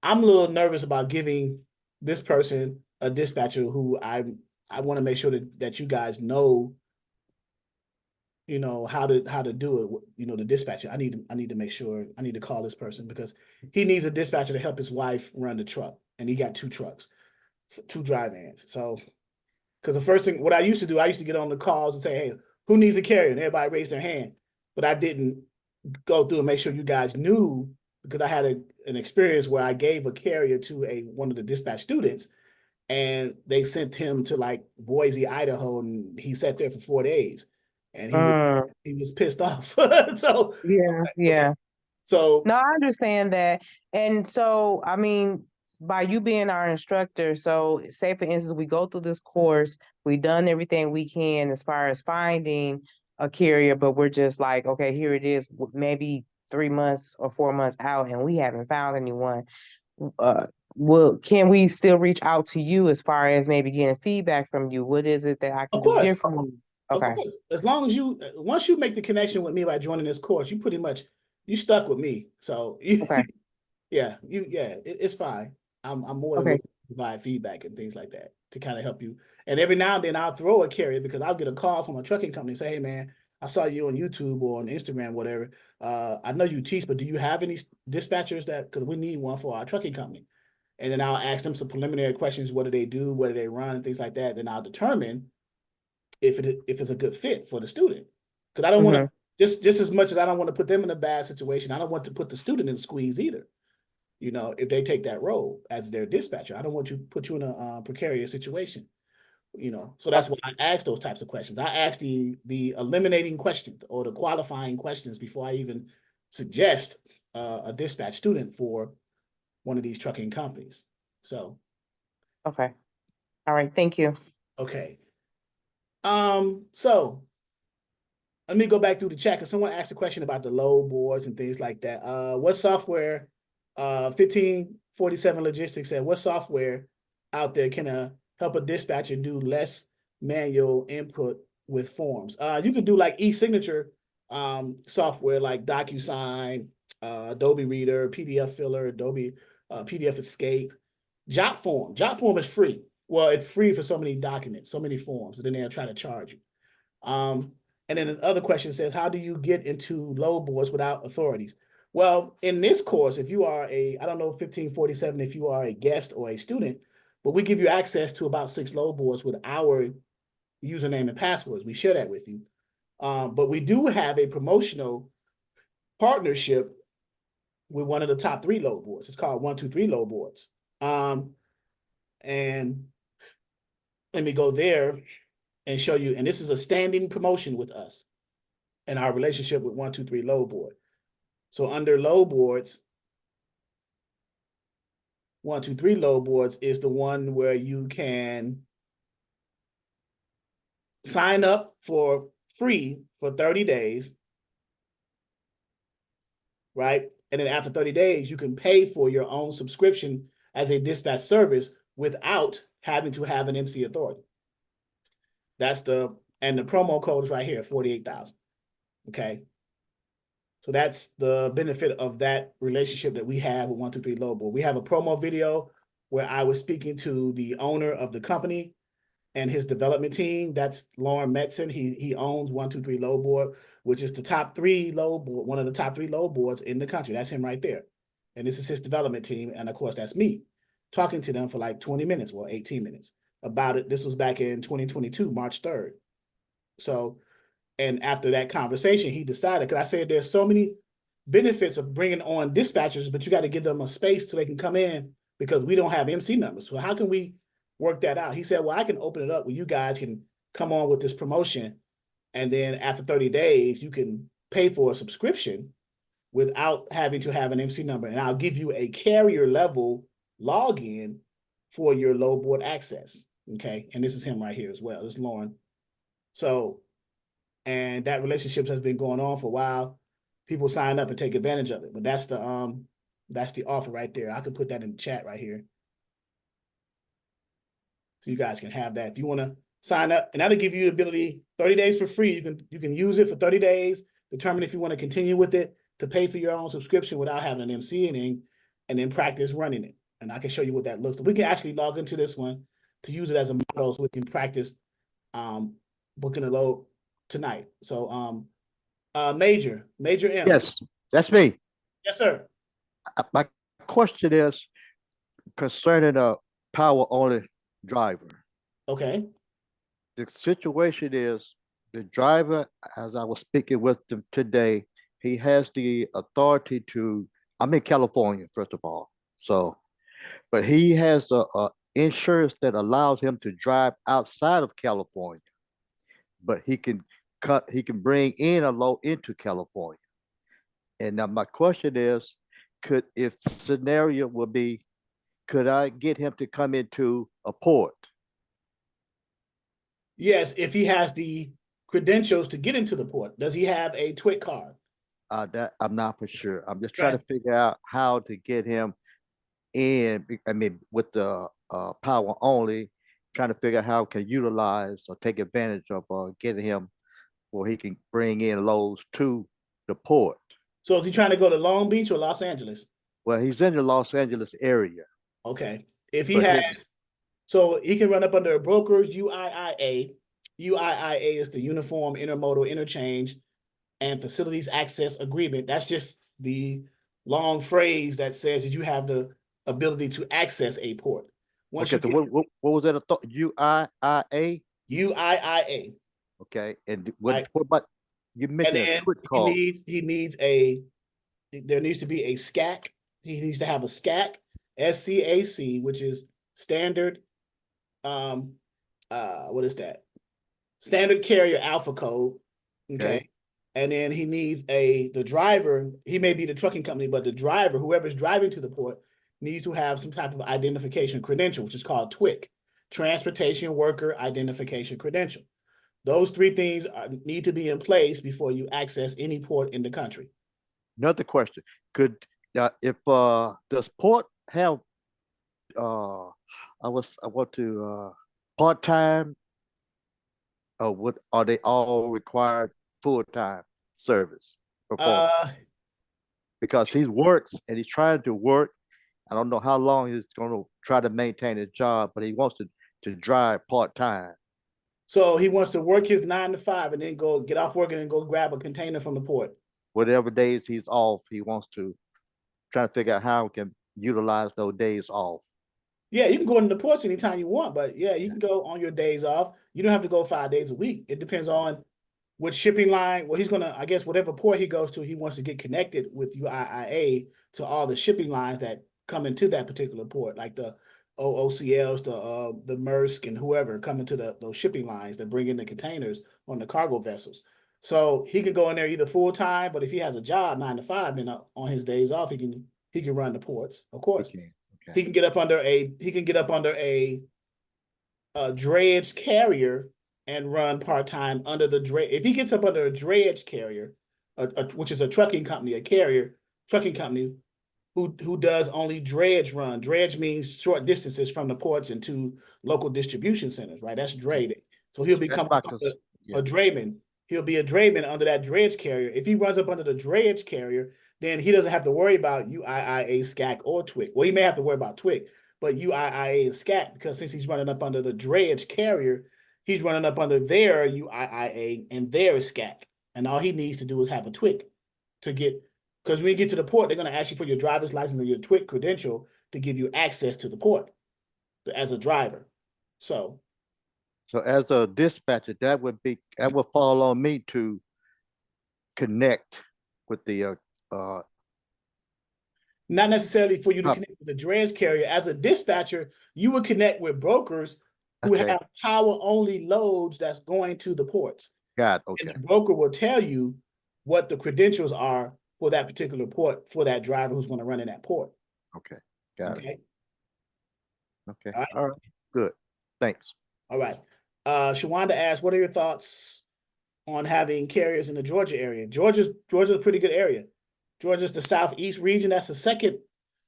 I'm a little nervous about giving this person a dispatcher who I want to make sure that you guys know, you know, how to do it, you know, the dispatcher. I need to make sure, I need to call this person because he needs a dispatcher to help his wife run the truck. And he got 2 trucks, 2 dry vans. So, because the first thing, what I used to do, I used to get on the calls and say, hey, who needs a carrier? And everybody raised their hand. But I didn't go through and make sure you guys knew, because I had an experience where I gave a carrier to one of the dispatch students, and they sent him to like Boise, Idaho, and he sat there for 4 days. And he was pissed off. So yeah. okay. So No, I understand that. And so, I mean, by you being our instructor, so say for instance, we go through this course, we've done everything we can as far as finding a carrier, but we're just like, okay, here it is, maybe 3 months or 4 months out, and we haven't found anyone. Can we still reach out to you as far as maybe getting feedback from you? What is it that I can of do course, differently? Okay. as long as once you make the connection with me by joining this course, you pretty much stuck with me. So Okay. it's fine. I'm more than Okay. willing to provide feedback and things like that to kind of help you. And every now and then I'll throw a carrier, because I'll get a call from a trucking company and say, hey man, I saw you on YouTube or on Instagram, whatever. I know you teach, but do you have any dispatchers because we need one for our trucking company? And then I'll ask them some preliminary questions. What do they do? What do they run? And things like that. Then I'll determine if it's a good fit for the student. Because I don't want to, just as much as I don't want to put them in a bad situation, I don't want to put the student in a squeeze either. You know, if they take that role as their dispatcher, I don't want you put you in a precarious situation. You know, so that's why I ask those types of questions. I ask the eliminating questions or the qualifying questions before I even suggest a dispatch student for one of these trucking companies. So, Okay. All right. Thank you. okay. So let me go back through the chat because someone asked a question about the load boards and things like that. What software? 1547 Logistics said, what software out there can help a dispatcher do less manual input with forms? You can do like e-signature software like DocuSign, Adobe Reader, PDF Filler, Adobe PDF Escape. JotForm. JotForm is free. Well, it's free for so many documents, so many forms, and then they'll try to charge you. And then another question says, how do you get into load boards without authorities? Well, in this course, if you are I don't know, 1547, if you are a guest or a student, but we give you access to about 6 load boards with our username and passwords. We share that with you. But we do have a promotional partnership with one of the top 3 load boards. It's called 123 load boards. And let me go there and show you. And this is a standing promotion with us and our relationship with 123 load board. So under load boards, 123 load boards is the one where you can sign up for free for 30 days, right? And then after 30 days, you can pay for your own subscription as a dispatch service without having to have an MC authority. And the promo code is right here, 48,000. Okay. So that's the benefit of that relationship that we have with 123 Load Board. We have a promo video where I was speaking to the owner of the company and his development team. That's Lauren Metzen. He owns 123 Load Board, which is the top 3 load board, one of the top 3 load boards in the country. That's him right there. And this is his development team. And of course, that's me talking to them for like 20 minutes, well, 18 minutes about it. This was back in 2022, March 3rd. So, and after that conversation, he decided, because I said there's so many benefits of bringing on dispatchers, but you got to give them a space so they can come in because we don't have MC numbers. So how can we work that out? He said, well, I can open it up where you guys can come on with this promotion. And then after 30 days, you can pay for a subscription without having to have an MC number. And I'll give you a carrier level login for your load board access. Okay. And this is him right here as well. This is Lauren. So, and that relationship has been going on for a while. People sign up and take advantage of it, but that's the offer right there. I could put that in the chat right here, so you guys can have that. If you want to sign up, and that'll give you the ability 30 days for free. You can use it for 30 days. Determine if you want to continue with it to pay for your own subscription without having an MC and then practice running it. And I can show you what that looks like. We can actually log into this one to use it as a model so we can practice booking a load tonight. So Major M. Yes, that's me. Yes, sir. My question is concerning a power only driver. Okay. The situation is the driver, as I was speaking with them today, he has the authority to, I'm in California, first of all. So, but he has a insurance that allows him to drive outside of California, but he can bring in a load into California. And now my question is, if scenario would be, could I get him to come into a port? Yes, if he has the credentials to get into the port. Does he have a TWIC card? That I'm not for sure. I'm just trying to figure out how to get him in. I mean, with the power only, trying to figure out how can utilize or take advantage of getting him where he can bring in loads to the port. So is he trying to go to Long Beach or Los Angeles? Well, he's in the Los Angeles area. Okay. If he has, so he can run up under a broker's UIIA. UIIA is the Uniform Intermodal Interchange and Facilities Access Agreement. That's just the long phrase that says that you have the ability to access a port. Once okay, so what was that? UIIA? UIIA. Okay. And what about You're And making a then quick call. there needs to be a SCAC. He needs to have a SCAC, SCAC, which is standard, what is that? Standard carrier alpha code. Okay. And then he needs the driver, he may be the trucking company, but the driver, whoever's driving to the port, needs to have some type of identification credential, which is called TWIC, Transportation Worker Identification Credential. Those three things need to be in place before you access any port in the country. Another question: could if does port have I want to part time, or what are they all required full time service performance? Because he works and he's trying to work. I don't know how long he's going to try to maintain his job, but he wants to drive part time. So he wants to work his 9 to 5 and then go get off work and then go grab a container from the port. Whatever days he's off, he wants to try to figure out how he can utilize those days off. Yeah, you can go into the ports anytime you want, but yeah, you can go on your days off. You don't have to go 5 days a week. It depends on which shipping line. Well, he's gonna, I guess, whatever port he goes to, he wants to get connected with UIIA to all the shipping lines that come into that particular port, like the OOCLs, the Maersk, and whoever come into those shipping lines that bring in the containers on the cargo vessels. So he can go in there either full time, but if he has a job 9 to 5, then on his days off, he can run the ports, of course. Okay. He can get up under a drayage carrier and run part-time under the dray. If he gets up under a drayage carrier, which is a trucking company, trucking company who does only drayage run. Drayage means short distances from the ports into local distribution centers, right? That's drayage. So he'll become a drayman. He'll be a drayman under that drayage carrier. If he runs up under the drayage carrier, then he doesn't have to worry about UIIA, SCAC, or TWIC. Well, he may have to worry about TWIC, but UIIA and SCAC, because since he's running up under the drayage carrier, he's running up under their UIIA and their SCAC. And all he needs to do is have a TWIC to get, because when you get to the port, they're going to ask you for your driver's license and your TWIC credential to give you access to the port as a driver. So as a dispatcher, that would fall on me to connect with the not necessarily for you to connect with the drayage carrier. As a dispatcher, you would connect with brokers who have power-only loads that's going to the ports. Got it. Okay. And the broker will tell you what the credentials are for that particular port for that driver who's going to run in that port. Okay. Got it. Okay. All right. Good. Thanks. All right. Shawanda asked, what are your thoughts on having carriers in the Georgia area? Georgia's a pretty good area. Georgia's the southeast region. That's the second.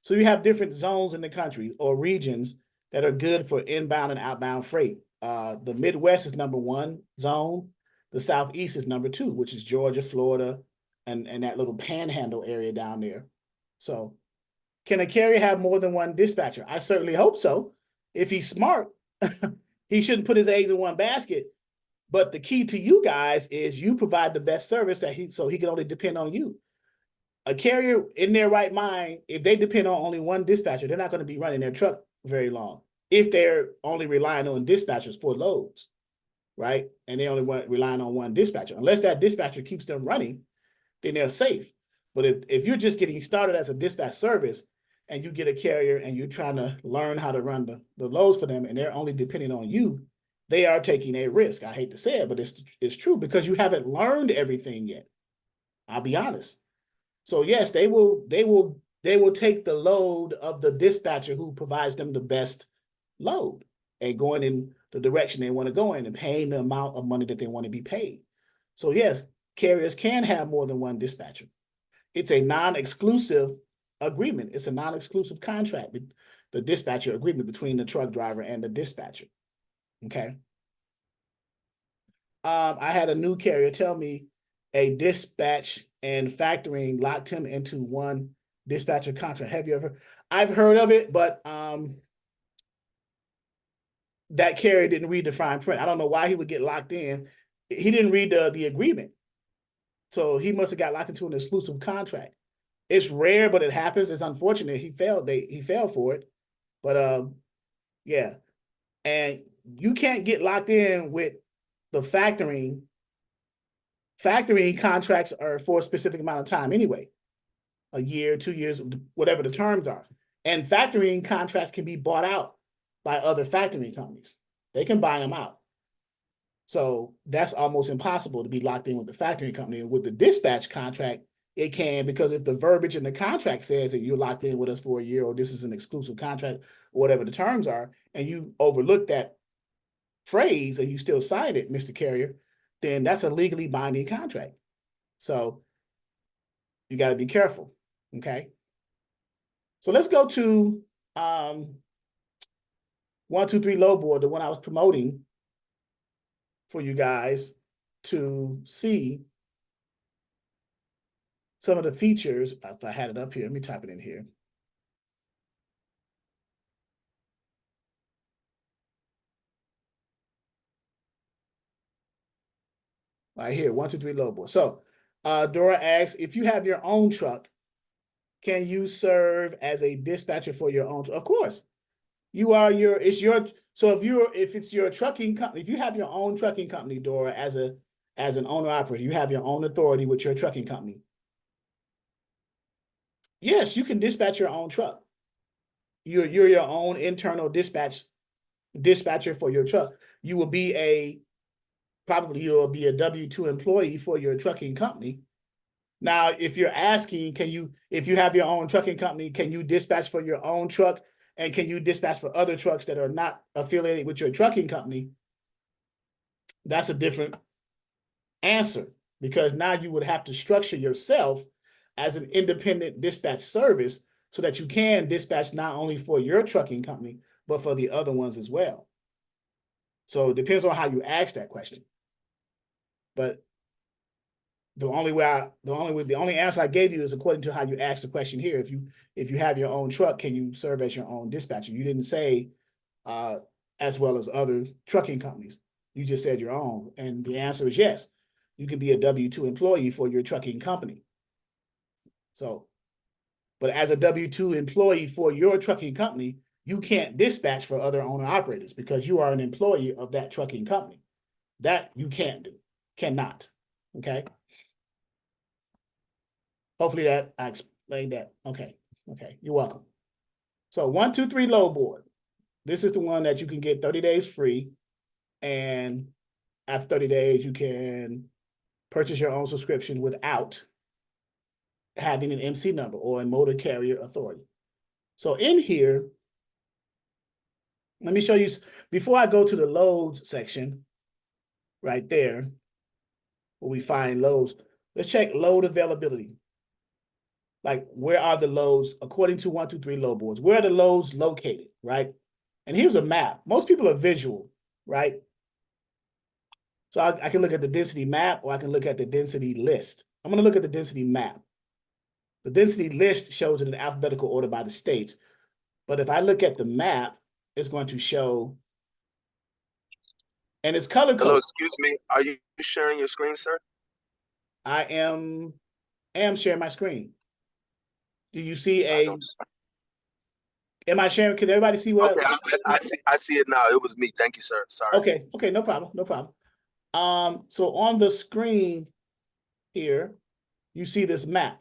So you have different zones in the country or regions that are good for inbound and outbound freight. The Midwest is #1 zone. The southeast is #2, which is Georgia, Florida, and that little panhandle area down there. So can a carrier have more than one dispatcher? I certainly hope so. If he's smart, he shouldn't put his eggs in one basket. But the key to you guys is you provide the best service so he can only depend on you. A carrier in their right mind, if they depend on only one dispatcher, they're not going to be running their truck very long. If they're only relying on dispatchers for loads, right? And they only relying on one dispatcher. Unless that dispatcher keeps them running, then they're safe. But if you're just getting started as a dispatch service and you get a carrier and you're trying to learn how to run the loads for them and they're only depending on you, they are taking a risk. I hate to say it, but it's true because you haven't learned everything yet. I'll be honest. So yes, they will take the load of the dispatcher who provides them the best load and going in the direction they want to go in and paying the amount of money that they want to be paid. So yes, carriers can have more than one dispatcher. It's a non-exclusive agreement. It's a non-exclusive contract, the dispatcher agreement between the truck driver and the dispatcher. Okay. I had a new carrier tell me a dispatch and factoring locked him into one dispatcher contract. Have you ever? I've heard of it, but that carrier didn't read the fine print. I don't know why he would get locked in. He didn't read the agreement. So he must have got locked into an exclusive contract. It's rare, but it happens. It's unfortunate. He fell for it. But yeah. And you can't get locked in with the factoring Factoring contracts are for a specific amount of time anyway, a year, 2 years, whatever the terms are. And factoring contracts can be bought out by other factoring companies. They can buy them out. So that's almost impossible to be locked in with the factoring company. And with the dispatch contract, it can, because if the verbiage in the contract says that you're locked in with us for a year, or this is an exclusive contract, or whatever the terms are, and you overlook that phrase and you still sign it, Mr. Carrier, then that's a legally binding contract. So you got to be careful. Okay. So let's go to 123 low board, the one I was promoting for you guys to see some of the features. If I had it up here, let me type it in here. Right here, 123 low board. So Dora asks, if you have your own truck, can you serve as a dispatcher for your own truck? Of course. So if it's your trucking company, if you have your own trucking company, Dora, as an owner operator, you have your own authority with your trucking company. Yes, you can dispatch your own truck. You're your own internal dispatcher for your truck. You'll be a W-2 employee for your trucking company. Now, if you're asking, if you have your own trucking company, can you dispatch for your own truck? And can you dispatch for other trucks that are not affiliated with your trucking company? That's a different answer, because now you would have to structure yourself as an independent dispatch service so that you can dispatch not only for your trucking company, but for the other ones as well. So it depends on how you ask that question. But the only answer I gave you is according to how you asked the question here. If you have your own truck, can you serve as your own dispatcher? You didn't say as well as other trucking companies. You just said your own. And the answer is yes. You can be a W-2 employee for your trucking company. So, but as a W-2 employee for your trucking company, you can't dispatch for other owner operators because you are an employee of that trucking company. That you can't do, cannot. Okay. Hopefully that I explained that. Okay. Okay. You're welcome. So 123 low board. This is the one that you can get 30 days free. And after 30 days, you can purchase your own subscription without having an MC number or a motor carrier authority. So in here, let me show you, before I go to the loads section, right there, where we find loads, let's check load availability. Like, where are the loads according to 123 load boards? Where are the loads located, right? And here's a map. Most people are visual, right? So I can look at the density map, or I can look at the density list. I'm going to look at the density map. The density list shows it in alphabetical order by the states. But if I look at the map, it's going to show, and it's color coded. Hello, excuse me. Are you sharing your screen, sir? I am sharing my screen. Do you see am I sharing? Can everybody see what? Okay, I see it now. It was me. Thank you, sir. Sorry. Okay, no problem, no problem. So on the screen here, you see this map,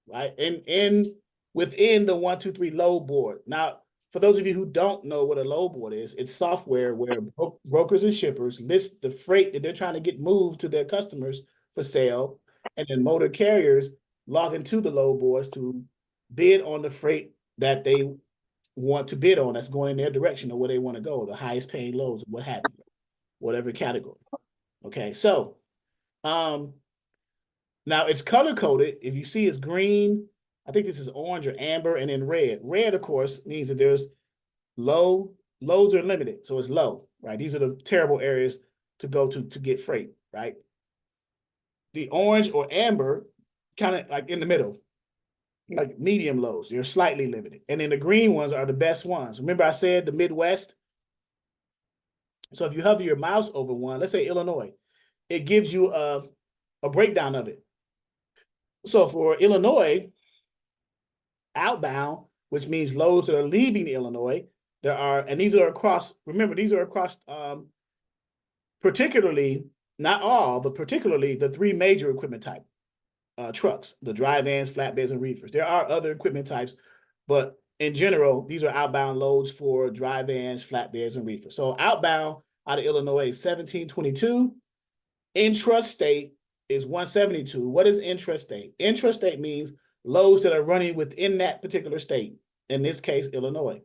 right? And within the 123 load board. Now, for those of you who don't know what a load board is, it's software where brokers and shippers list the freight that they're trying to get moved to their customers for sale, and then motor carriers log into the load boards to bid on the freight that they want to bid on that's going in their direction or where they want to go, the highest paying loads, what have you, whatever category. Okay, so now it's color coded. If you see it's green, I think this is orange or amber, and then red. Red, of course, means that there's loads are limited, so it's low, right? These are the terrible areas to go to get freight, right? The orange or amber, kind of like in the middle, like medium lows, they're slightly limited. And then the green ones are the best ones. Remember I said the Midwest? So if you hover your mouse over one, let's say Illinois, it gives you a breakdown of it. So for Illinois, outbound, which means loads that are leaving Illinois, and these are across, remember, these are across particularly not all, but particularly the three major equipment type trucks, the dry vans, flatbeds, and reefers. There are other equipment types, but in general, these are outbound loads for dry vans, flatbeds, and reefers. So outbound out of Illinois is 1722. Intrastate is 172. What is intrastate? Intrastate means loads that are running within that particular state, in this case, Illinois.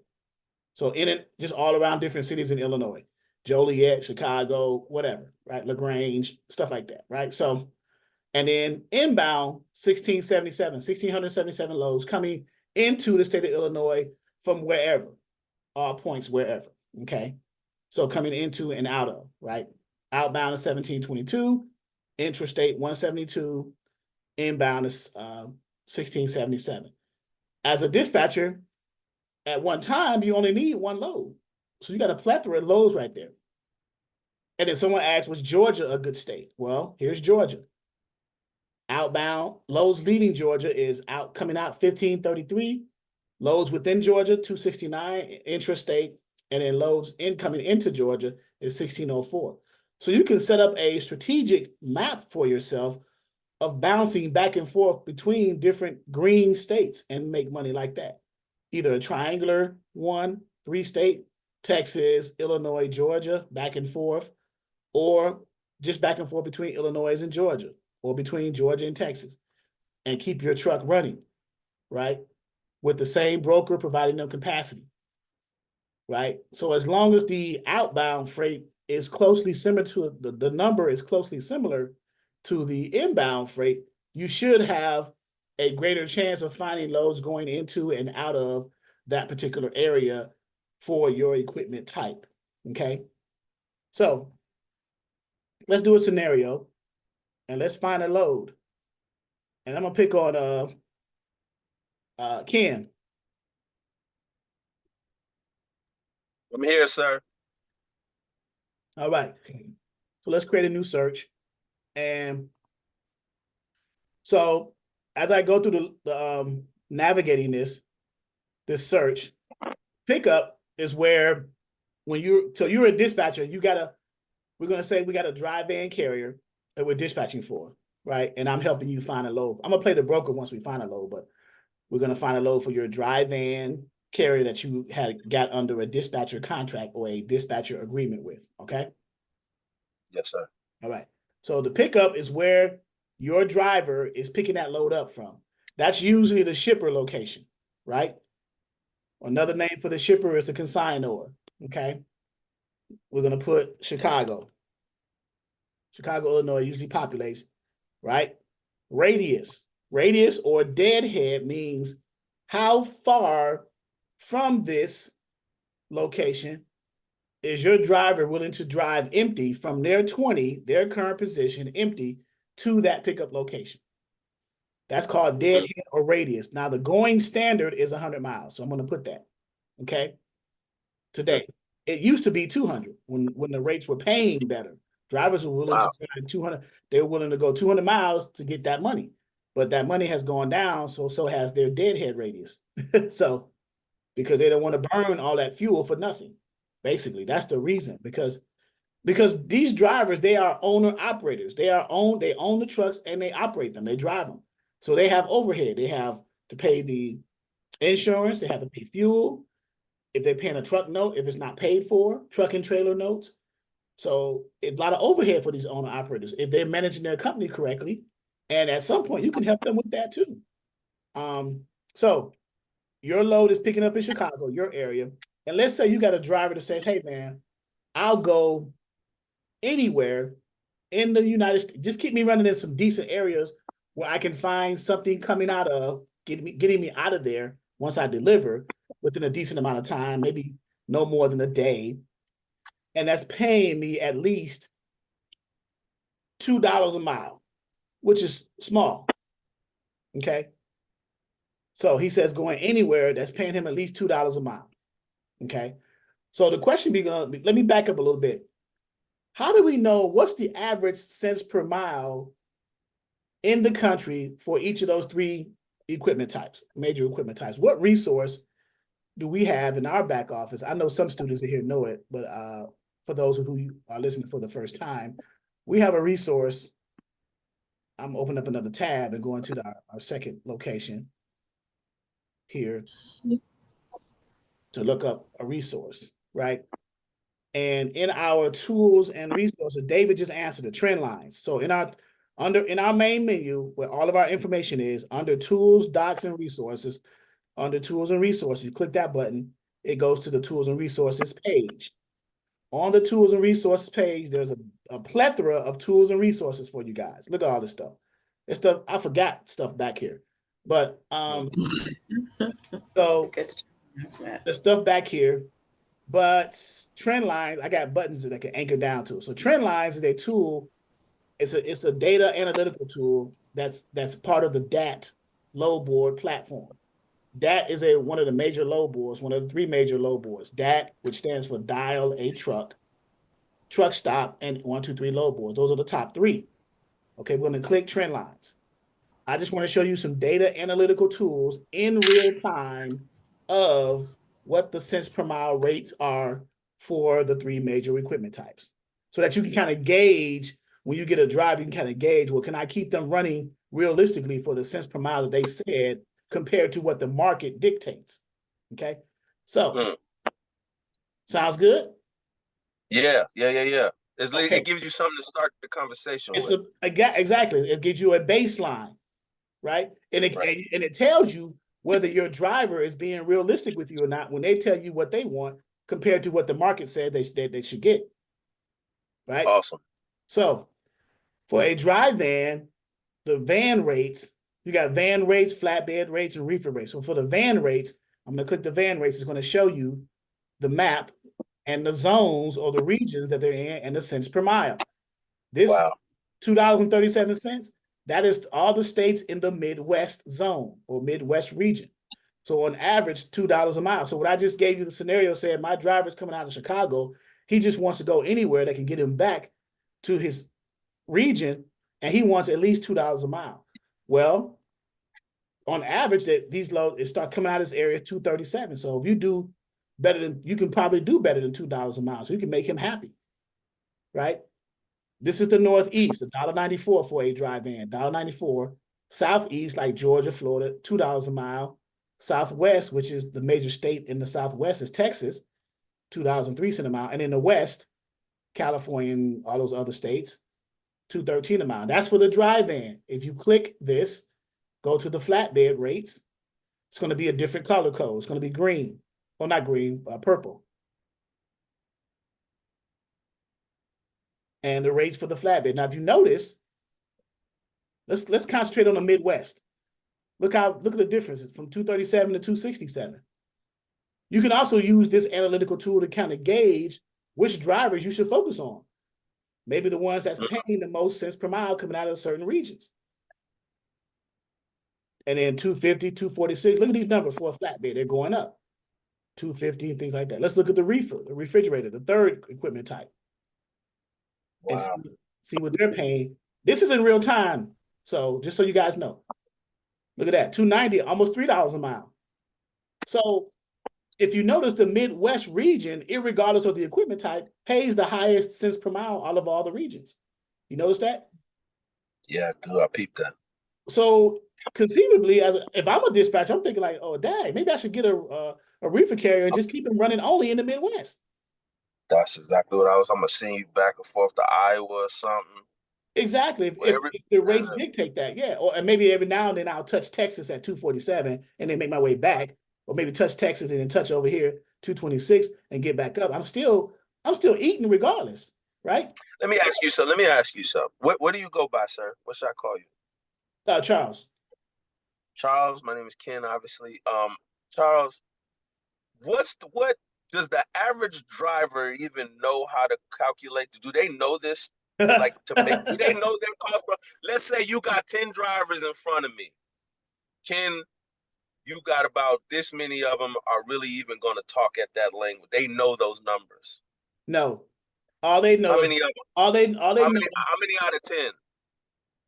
So in it, just all around different cities in Illinois, Joliet, Chicago, whatever, right? LaGrange, stuff like that, right? So, and then inbound, 1,677 loads coming into the state of Illinois from wherever, all points wherever, okay? So coming into and out of, right? Outbound is 1722, intrastate 172, inbound is 1677. As a dispatcher, at one time, you only need one load. So you got a plethora of loads right there. And then someone asked, was Georgia a good state? Well, here's Georgia. Outbound loads leaving Georgia is coming out 1533. Loads within Georgia, 269, intrastate, and then loads incoming into Georgia is 1604. So you can set up a strategic map for yourself of bouncing back and forth between different green states and make money like that. Either a triangular one, 3-state, Texas, Illinois, Georgia, back and forth, or just back and forth between Illinois and Georgia, or between Georgia and Texas, and keep your truck running, right? With the same broker providing them capacity, right? So as long as the outbound freight is closely similar to, the number is closely similar to the inbound freight, you should have a greater chance of finding loads going into and out of that particular area for your equipment type, okay? So let's do a scenario and let's find a load. And I'm gonna pick on Ken. I'm here, sir. All right, so let's create a new search. And so as I go through the navigating this search, pickup is where when you're a dispatcher, we're gonna say we got a dry van carrier that we're dispatching for, right? And I'm helping you find a load. I'm gonna play the broker once we find a load, but we're gonna find a load for your dry van carrier that you got under a dispatcher contract or a dispatcher agreement with, okay? Yes, sir. All right. So the pickup is where your driver is picking that load up from. That's usually the shipper location, right? Another name for the shipper is the consignor, okay? We're going to put Chicago. Chicago, Illinois usually populates, right? Radius. Radius or deadhead means how far from this location is your driver willing to drive empty from their 20, their current position, empty to that pickup location. That's called deadhead or radius. Now, the going standard is 100 miles. So I'm going to put that, okay? Today. It used to be 200 when the rates were paying better. Drivers were willing to drive 200. They were willing to go 200 miles to get that money. But that money has gone down, so has their deadhead radius. So, because they don't want to burn all that fuel for nothing. Basically, that's the reason. Because these drivers, they are owner operators. They own the trucks and they operate them. They drive them. So they have overhead. They have to pay the insurance. They have to pay fuel. If they're paying a truck note, if it's not paid for, truck and trailer notes. So it's a lot of overhead for these owner operators if they're managing their company correctly. And at some point, you can help them with that too. So your load is picking up in Chicago, your area. And let's say you got a driver that says, hey, man, I'll go anywhere in the United States. Just keep me running in some decent areas where I can find something coming out of, getting me out of there once I deliver within a decent amount of time, maybe no more than a day. And that's paying me at least $2 a mile, which is small. Okay. So he says going anywhere that's paying him at least $2 a mile. Okay. So the question let me back up a little bit. How do we know what's the average cents per mile in the country for each of those three equipment types, major equipment types? What resource do we have in our back office? I know some students here know it, but for those who are listening for the first time, we have a resource. I'm opening up another tab and going to our second location here to look up a resource, right? And in our tools and resources, David just answered the trend lines. So in our main menu, where all of our information is, under tools, docs, and resources, under tools and resources, you click that button, it goes to the tools and resources page. On the tools and resources page, there's a plethora of tools and resources for you guys. Look at all this stuff. This stuff, I forgot stuff back here. But so the stuff back here, but trend lines, I got buttons that I can anchor down to. So trend lines is a tool, it's a data analytical tool that's part of the DAT load board platform. DAT is one of the major load boards, one of the 3 major load boards. DAT, which stands for dial a truck, truck stop, and 1, 2, 3 load boards. Those are the top 3. Okay, we're going to click trend lines. I just want to show you some data analytical tools in real time of what the cents per mile rates are for the 3 major equipment types, so that you can kind of gauge when you get a drive, you can kind of gauge, well, can I keep them running realistically for the cents per mile that they said compared to what the market dictates? Okay, so sounds good? Yeah. Okay. It gives you something to start the conversation with. Exactly. It gives you a baseline, right? And it tells you whether your driver is being realistic with you or not when they tell you what they want compared to what the market said they should get, right? Awesome. So for a dry van, the van rates, you got van rates, flatbed rates, and reefer rates. So for the van rates, I'm going to click the van rates. It's going to show you the map and the zones or the regions that they're in and the cents per mile. This $2.37, that is all the states in the Midwest zone or Midwest region. So on average, $2 a mile. So what I just gave you the scenario said, my driver's coming out of Chicago. He just wants to go anywhere that can get him back to his region, and he wants at least $2 a mile. Well, on average, that these loads start coming out of this area $2.37. So if you do better than, you can probably do better than $2 a mile. So you can make him happy, right? This is the Northeast, $1.94 for a dry van, $1.94. Southeast, like Georgia, Florida, $2 a mile. Southwest, which is the major state in the Southwest, is Texas, $2.03 a mile. And in the West, California and all those other states, $2.13 a mile. That's for the dry van. If you click this, go to the flatbed rates, it's going to be a different color code. It's going to be green. Well, not green, purple. And the rates for the flatbed. Now, if you notice, let's concentrate on the Midwest. Look at the differences from 237 to 267. You can also use this analytical tool to kind of gauge which drivers you should focus on. Maybe the ones that's paying the most cents per mile coming out of certain regions. And then 250, 246. Look at these numbers for a flatbed. They're going up. 250 and things like that. Let's look at the refrigerator, the 3rd equipment type. Wow. And see what they're paying. This is in real time. So just so you guys know. Look at that. 290, almost $3 a mile. So if you notice, the Midwest region, irregardless of the equipment type, pays the highest cents per mile out of all the regions. You notice that? Yeah, I do. I peeped that. So conceivably, if I'm a dispatcher, I'm thinking like, oh, dang, maybe I should get a reefer carrier and just keep them running only in the Midwest. That's exactly what I'm going to send you back and forth to Iowa or something. Exactly. If the rates dictate that, yeah. And maybe every now and then I'll touch Texas at 247 and then make my way back, or maybe touch Texas and then touch over here 226 and get back up. I'm still eating regardless, right? Let me ask you something. What do you go by, sir? What should I call you? Charles. Charles. My name is Ken, obviously. Charles, what does the average driver even know how to calculate? Do they know this? Do they know their cost? Let's say you got 10 drivers in front of me. 10, you got about this many of them are really even going to talk at that language. They know those numbers. No. All they know how many out of 10?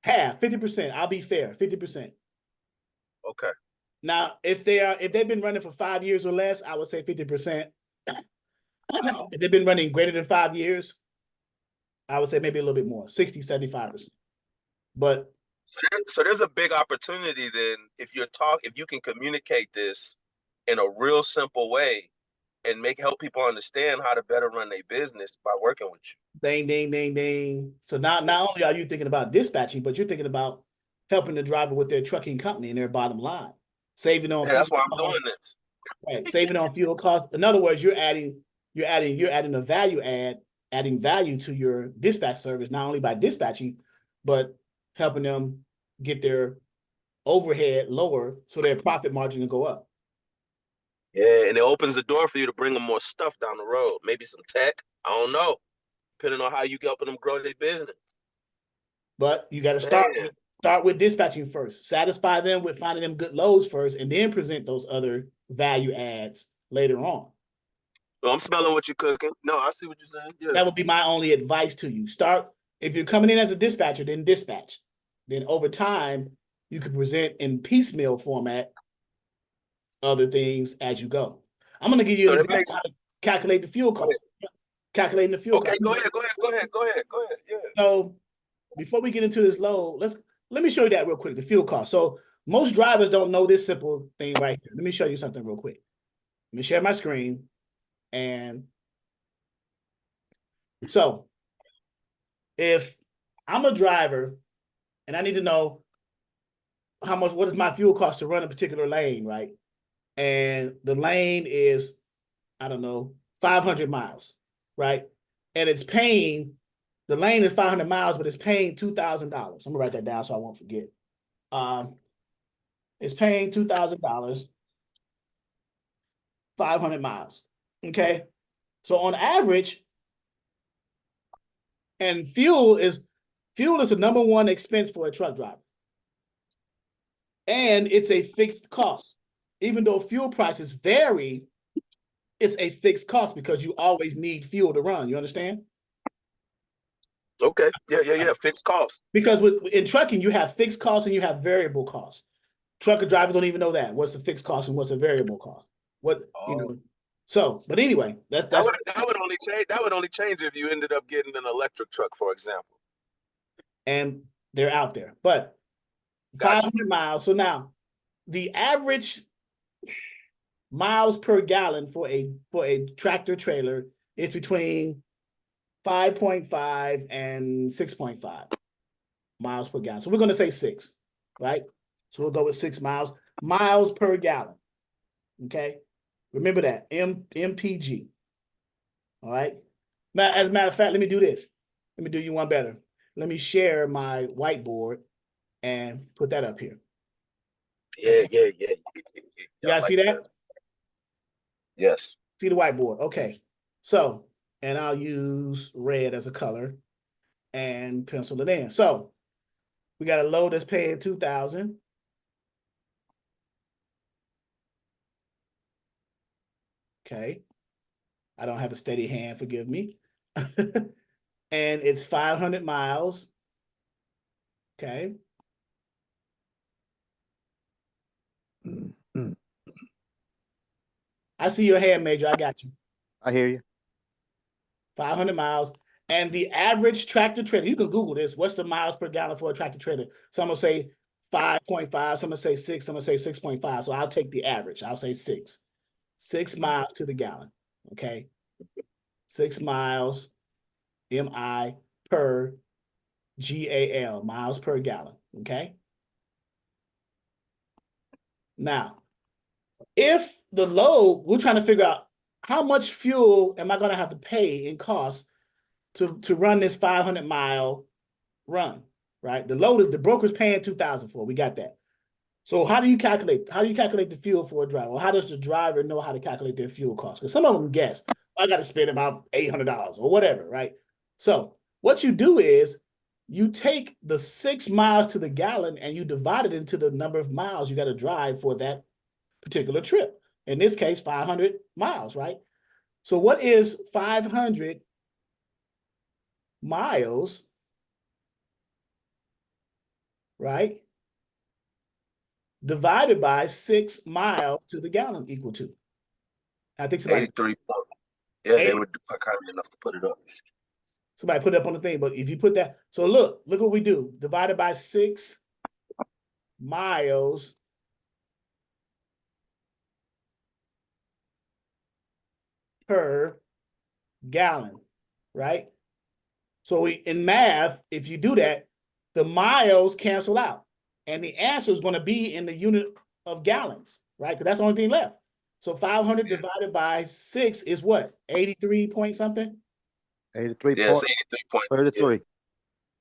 Half, 50%. I'll be fair, 50%. Okay. Now, if they've been running for 5 years or less, I would say 50%. If they've been running greater than 5 years, I would say maybe a little bit more, 60, 75%. But so there's a big opportunity then if you can communicate this in a real simple way and help people understand how to better run their business by working with you. Ding, ding, ding, ding. So not only are you thinking about dispatching, but you're thinking about helping the driver with their trucking company and their bottom line, saving on. Yeah, that's why I'm doing this. Right, saving on fuel costs. In other words, you're adding a value add, adding value to your dispatch service, not only by dispatching, but helping them get their overhead lower so their profit margin will go up. Yeah, and it opens the door for you to bring them more stuff down the road. Maybe some tech. I don't know. Depending on how you helping them grow their business. But you got to start with dispatching first. Satisfy them with finding them good loads first, and then present those other value adds later on. Well, I'm smelling what you're cooking. No, I see what you're saying. Yeah. That would be my only advice to you. Start, if you're coming in as a dispatcher, then dispatch. Then over time, you can present in piecemeal format other things as you go. I'm going to give you an example how to calculate the fuel cost. Calculating the fuel cost. Okay, go ahead. Yeah. So before we get into this load, let me show you that real quick, the fuel cost. So most drivers don't know this simple thing right here. Let me show you something real quick. Let me share my screen. And so if I'm a driver and I need to know what is my fuel cost to run a particular lane, right? And the lane is, I don't know, 500 miles, right? And the lane is 500 miles, but it's paying $2,000. I'm gonna write that down so I won't forget. It's paying $2,000, 500 miles, okay? So on average, and fuel is the number one expense for a truck driver. And it's a fixed cost. Even though fuel prices vary, it's a fixed cost because you always need fuel to run. You understand? Okay. Yeah. Fixed costs. Because in trucking, you have fixed costs and you have variable costs. Trucker drivers don't even know that. What's the fixed cost and what's a variable cost? So, but anyway, that would only change if you ended up getting an electric truck, for example. And they're out there. But 500 miles. So now the average miles per gallon for a tractor trailer is between 5.5 and 6.5 miles per gallon. So we're going to say 6, right? So we'll go with 6 miles per gallon. Okay. Remember that, MPG. All right. Now, as a matter of fact, let me do this. Let me do you one better. Let me share my whiteboard and put that up here. Yeah. You guys see that? Yes. See the whiteboard. Okay. So, and I'll use red as a color and pencil it in. So we got a load that's paying 2,000. Okay. I don't have a steady hand, forgive me. And it's 500 miles. Okay. I see your hand, Major. I got you. I hear you. 500 miles. And the average tractor trailer, you can Google this. What's the miles per gallon for a tractor trailer? Some will say 5.5, some will say 6, some will say 6.5. So I'll take the average. I'll say 6. 6 miles to the gallon. Okay. 6 miles, MI per GAL, miles per gallon. Okay. Now, if the load, we're trying to figure out how much fuel am I going to have to pay in cost to run this 500-mile run, right? The load is the broker's paying 2,000 for. We got that. So how do you calculate the fuel for a driver? Or how does the driver know how to calculate their fuel cost? Because some of them guess, I got to spend about $800 or whatever, right? So what you do is you take the 6 miles to the gallon and you divide it into the number of miles you got to drive for that particular trip. In this case, 500 miles, right? So what is 500 miles, right, divided by 6 miles to the gallon equal to? I think somebody 83. Yeah, they were kind enough to put it up. Somebody put it up on the thing, but if you put that, so look what we do. Divided by 6 miles per gallon, right? So in math, if you do that, the miles cancel out. And the answer is going to be in the unit of gallons, right? Because that's the only thing left. So 500 divided by 6 is what? 83 point something? 83 Yeah, it's point 83.33. Yeah.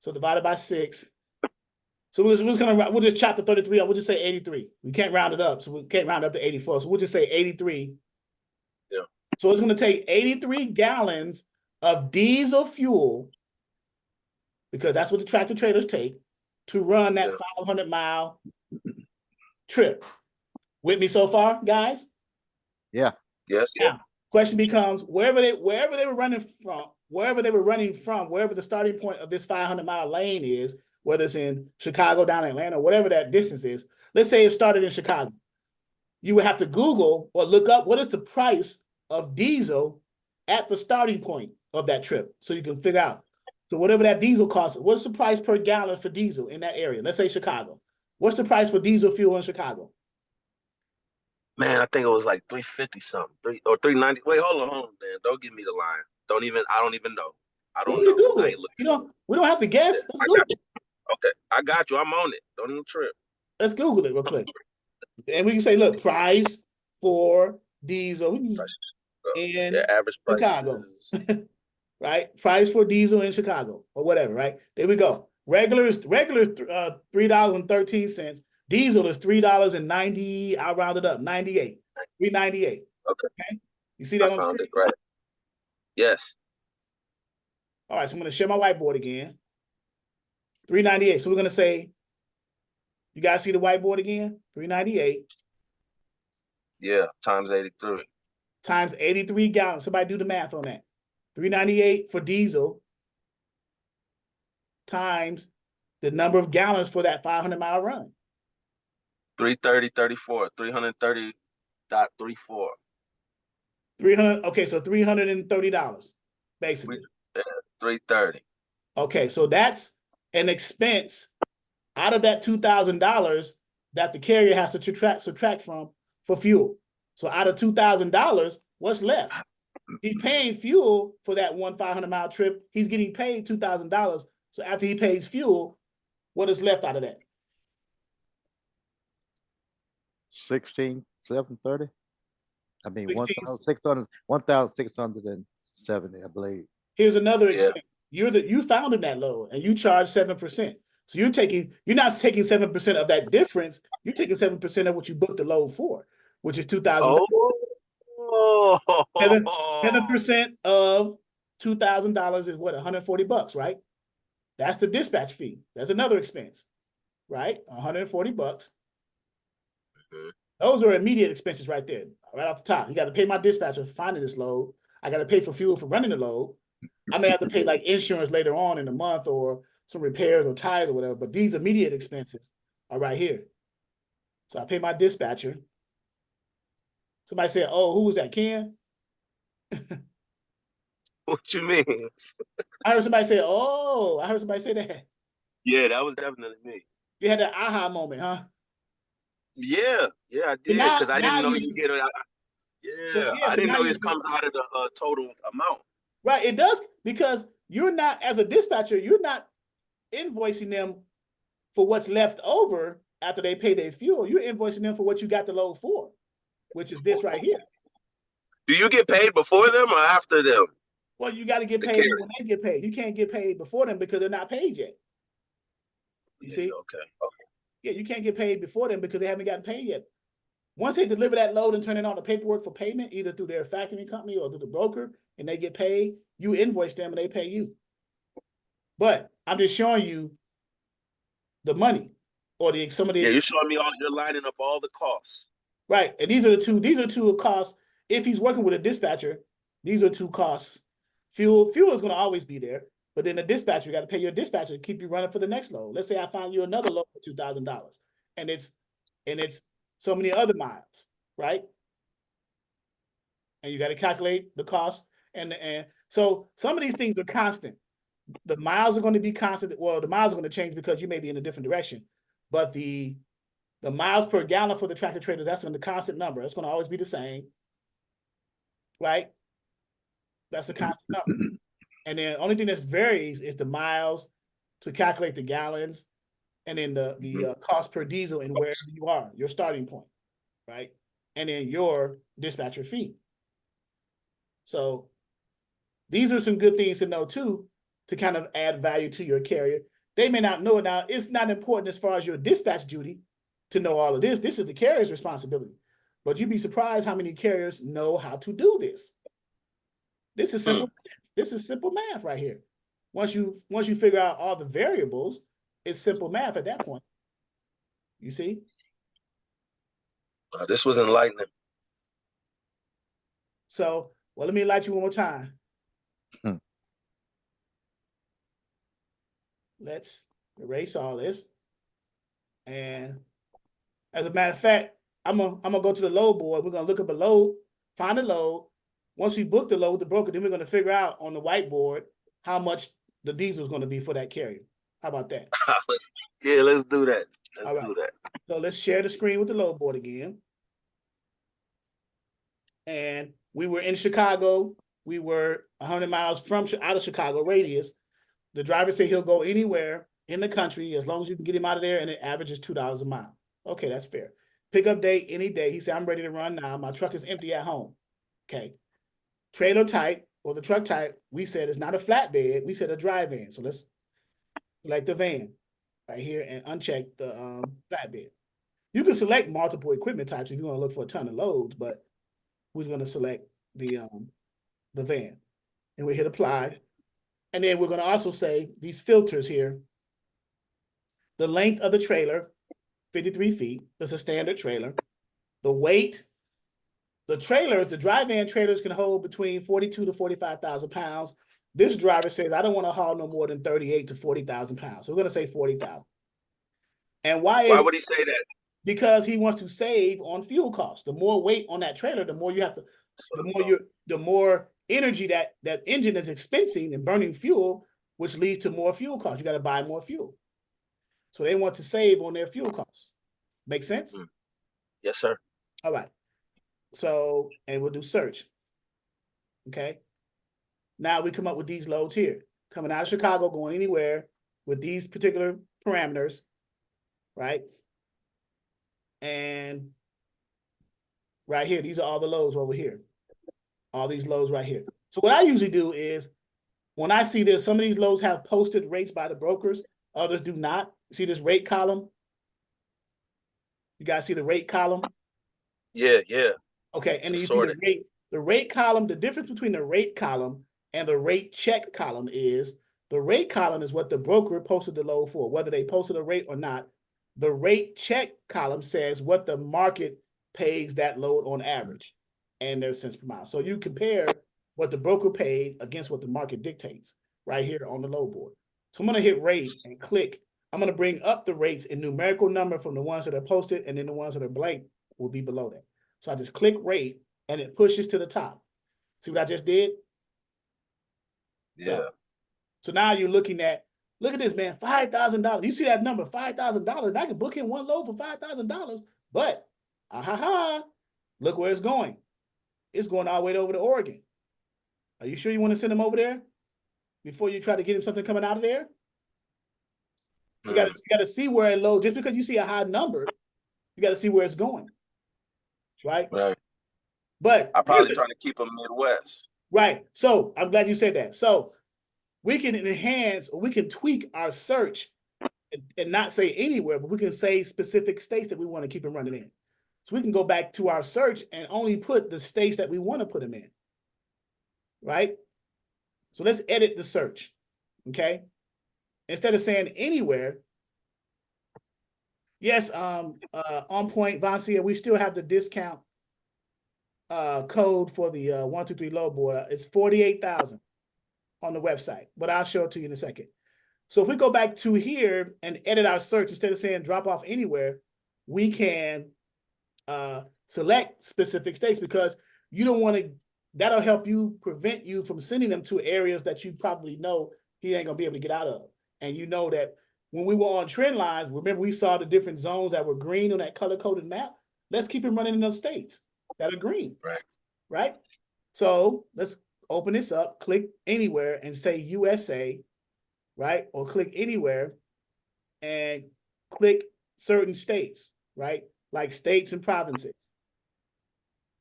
So divided by 6. So we'll just chop the 33 up. We'll just say 83. We can't round it up. So we can't round up to 84. So we'll just say 83. Yeah. So it's going to take 83 gallons of diesel fuel, because that's what the tractor trailers take, to run that 500-mile trip. With me so far, guys? Yeah. Yes. Now, question becomes, wherever they were running from, wherever the starting point of this 500-mile lane is, whether it's in Chicago, down in Atlanta, whatever that distance is, let's say it started in Chicago. You would have to Google or look up what is the price of diesel at the starting point of that trip, so you can figure out. So whatever that diesel costs, what's the price per gallon for diesel in that area? Let's say Chicago. What's the price for diesel fuel in Chicago? Man, I think it was like 350 something, 390. Wait, hold on, man. Don't give me the line. I don't even know. I don't know. Google I it. ain't looking. We don't have to guess. Let's Google it. Okay, I got you. I'm on it. Don't even trip. Let's Google it real quick. And we can say, look, price for diesel in average Chicago. prices. Right? Price for diesel in Chicago or whatever, right? There we go. Regular is $3.13. Diesel is $3.90. I'll round it up, 98. $3.98. Okay. You see that I on found screen? it, right. Yes. All right, so I'm going to share my whiteboard again. $3.98. So we're going to say, you guys see the whiteboard again? $3.98. Yeah, times 83. Times 83 gallons. Somebody do the math on that. $3.98 for diesel times the number of gallons for that 500-mile run. 330.34. 330.34. 300. Okay, so $330 basically. 330. Okay, so that's an expense out of that $2,000 that the carrier has to subtract from for fuel. So out of $2,000, what's left? He's paying fuel for that 500-mile trip. He's getting paid $2,000. So after he pays fuel, what is left out of that? 16,730. I mean, 16. 1,670, I believe. Here's another expense. You found in that load and you charge 7%. So you're not taking 7% of that difference. You're taking 7% of what you booked the load for, which is $2,000. Oh, 7% of $2,000 is what, $140, right? That's the dispatch fee. That's another expense, right? $140. Mhm. Those are immediate expenses right there, right off the top. You got to pay my dispatcher for finding this load. I got to pay for fuel for running the load. I may have to pay like insurance later on in the month or some repairs or tires or whatever, but these immediate expenses are right here. So I pay my dispatcher. Somebody said, oh, who was that, Ken? What you mean? I heard somebody say that. Yeah, that was definitely me. You had that aha moment, huh? Yeah, I did, because I didn't know you you get it. I so didn't now know this comes out of the total amount. Right, it does, because you're not, as a dispatcher, you're not invoicing them for what's left over after they pay their fuel. You're invoicing them for what you got the load for, which is this right here. Do you get paid before them or after them? Well, you got to get paid when they get paid. You can't get paid before them because they're not paid yet. You see? Okay. Yeah, you can't get paid before them because they haven't gotten paid yet. Once they deliver that load and turn in all the paperwork for payment, either through their factoring company or through the broker, and they get paid, you invoice them and they pay you. But I'm just showing you the money or some of the you're showing me you're lining up all the costs. Right. And these are two costs. If he's working with a dispatcher, these are two costs. Fuel is going to always be there, but then the dispatcher, you got to pay your dispatcher to keep you running for the next load. Let's say I find you another load for $2,000 and it's so many other miles, right? And you got to calculate the cost and so some of these things are constant. the miles are going to be constant. Well, the miles are going to change because you may be in a different direction, but the miles per gallon for the tractor trailers, that's going to constant number. It's going to always be the same, right? That's a constant number. And then only thing that varies is the miles to calculate the gallons, and then the cost per diesel and wherever you are, your starting point, right? And then your dispatcher fee. So these are some good things to know too, to kind of add value to your carrier. They may not know it now. It's not important as far as your dispatch duty to know all of this. This is the carrier's responsibility. But you'd be surprised how many carriers know how to do this. This is simple. This is simple math right here. Once you figure out all the variables, it's simple math at that point. You see? This was enlightening. So, well, let me enlighten you one more time. Let's erase all this. And as a matter of fact, I'm gonna go to the load board. We're gonna look up a load, find a load. Once we book the load with the broker, then we're gonna figure out on the whiteboard how much the diesel is gonna be for that carrier. How about that? Let's do that. Let's do that. So let's share the screen with the load board again. And we were in Chicago. We were 100 miles out of Chicago radius. The driver said he'll go anywhere in the country as long as you can get him out of there, and it averages $2 a mile. Okay, that's fair. Pickup date, any day. He said, I'm ready to run now. My truck is empty at home. Okay. Trailer type, or the truck type, we said it's not a flatbed. We said a dry van. So let's select the van right here and uncheck the flatbed. You can select multiple equipment types if you want to look for a ton of loads, but we're going to select the van. And we hit apply. And then we're going to also say these filters here. The length of the trailer, 53 feet. That's a standard trailer. The weight, the trailers, the dry van trailers can hold between 42 to 45,000 pounds. This driver says, I don't want to haul no more than 38 to 40,000 pounds. So we're going to say 40,000. And why would he say that? Because he wants to save on fuel costs. The more weight on that trailer, the more you have to, the more energy that engine is expensing and burning fuel, which leads to more fuel costs. You got to buy more fuel. So they want to save on their fuel costs. Make sense? Yes, sir. All right. So, and we'll do search. Okay. Now we come up with these loads here. Coming out of Chicago, going anywhere with these particular parameters, right? And right here, these are all the loads over here. All these loads right here. So what I usually do is, when I see this, some of these loads have posted rates by the brokers, others do not. See this rate column? You guys see the rate column? Yeah. Okay, and then you see the rate column. The difference between the rate column and the rate check column is, the rate column is what the broker posted the load for, whether they posted a rate or not. The rate check column says what the market pays that load on average and their cents per mile. So you compare what the broker paid against what the market dictates right here on the load board. So I'm going to hit rate and click. I'm going to bring up the rates in numerical number from the ones that are posted, and then the ones that are blank will be below that. So I just click rate and it pushes to the top. See what I just did? Yeah. So now you're looking at, look at this, man, $5,000. You see that number, $5,000. I can book in one load for $5,000, but look where it's going. It's going all the way over to Oregon. Are you sure you want to send him over there before you try to get him something coming out of there? So you got to see where it loads. Just because you see a high number, you got to see where it's going. Right? Right. But I'm probably trying to keep them Midwest. Right. So I'm glad you said that. So we can enhance, or we can tweak our search and not say anywhere, but we can say specific states that we want to keep them running in. So we can go back to our search and only put the states that we want to put them in. Right? So let's edit the search. Okay? Instead of saying anywhere, yes, on point, Vancia, we still have the discount code for the 123 load board. It's 48,000 on the website, but I'll show it to you in a second. So if we go back to here and edit our search, instead of saying drop off anywhere, we can select specific states, because you don't want to, that'll help you prevent you from sending them to areas that you probably know he ain't gonna be able to get out of. And you know that when we were on trend lines, remember we saw the different zones that were green on that color-coded map? Let's keep him running in those states that are green, right? So let's open this up, click anywhere and say USA, right? Or click anywhere and click certain states, right? Like states and provinces,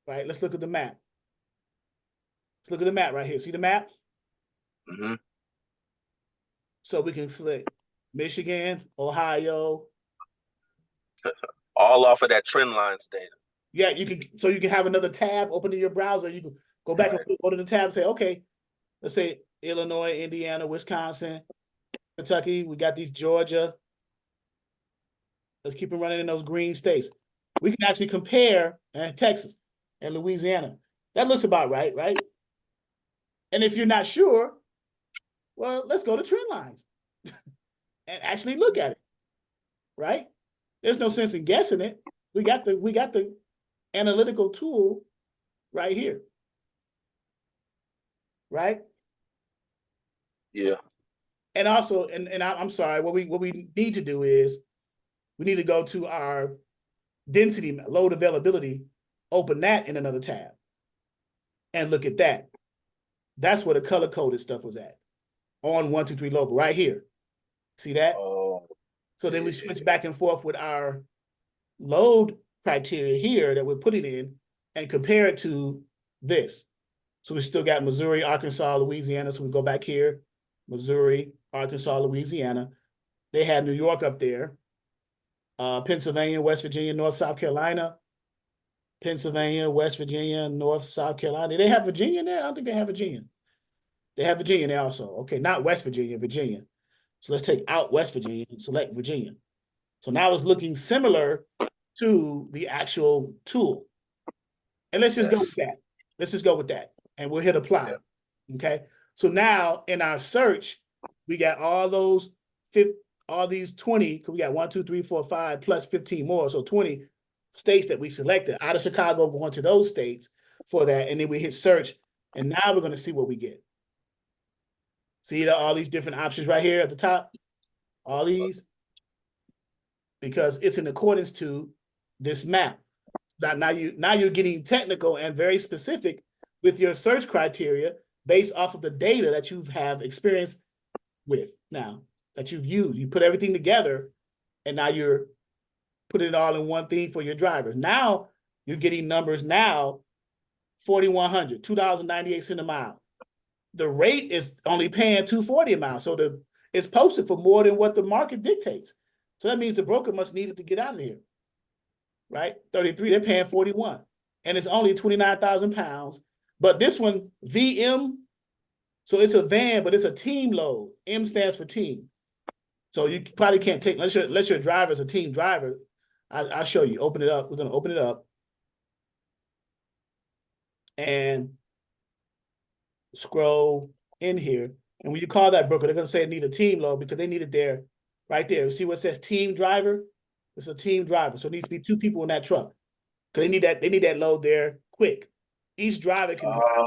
right? Let's look at the map. Let's look at the map right here. See the map? Mm-hmm. So we can select Michigan, Ohio. All off of that trend lines data. Yeah, you can. So you can have another tab open in your browser. You can go back and go to the tab and say, okay, let's say Illinois, Indiana, Wisconsin, Kentucky. We got these Georgia. Let's keep them running in those green states. We can actually compare Texas and Louisiana. That looks about right, right? And if you're not sure, well, let's go to trend lines and actually look at it, right? There's no sense in guessing it. We got the analytical tool right here, right? Yeah. And also, and I'm sorry, what we need to do is we need to go to our density, load availability, open that in another tab and look at that. That's where the color-coded stuff was at on 123 local right here. See that? Oh. So then we switch back and forth with our load criteria here that we're putting in and compare it to this. So we still got Missouri, Arkansas, Louisiana. So we go back here, Missouri, Arkansas, Louisiana. They had New York up there, Pennsylvania, West Virginia, North South Carolina, Pennsylvania, West Virginia, North South Carolina. Do they have Virginia in there? I don't think they have Virginia. They have Virginia there also. Okay, not West Virginia, Virginia. So let's take out West Virginia and select Virginia. So now it's looking similar to the actual tool. And let's just go with that. Let's just go with that. And we'll hit apply. Okay. So now in our search, we got all those all these 20, because we got 1, 2, 3, 4, 5 plus 15 more. So 20 states that we selected out of Chicago, going to those states for that. And then we hit search. And now we're going to see what we get. See all these different options right here at the top? All these? Because it's in accordance to this map. Now you're getting technical and very specific with your search criteria based off of the data that you have experience with now, that you've used. You put everything together, and now you're putting it all in one thing for your drivers. Now you're getting numbers now, 4,100, $2.98 a mile. The rate is only paying $2.40 a mile. So it's posted for more than what the market dictates. So that means the broker must need it to get out of here. Right? 33, they're paying 41. And it's only 29,000 pounds. But this one, VM, so it's a van, but it's a team load. M stands for team. So you probably can't take, unless your driver is a team driver. I'll show you. Open it up. We're going to open it up. And scroll in here. And when you call that broker, they're going to say it need a team load because they need it there, right there. You see what it says team driver? It's a team driver. So it needs to be 2 people in that truck. Because they need that load there quick. Each driver can drive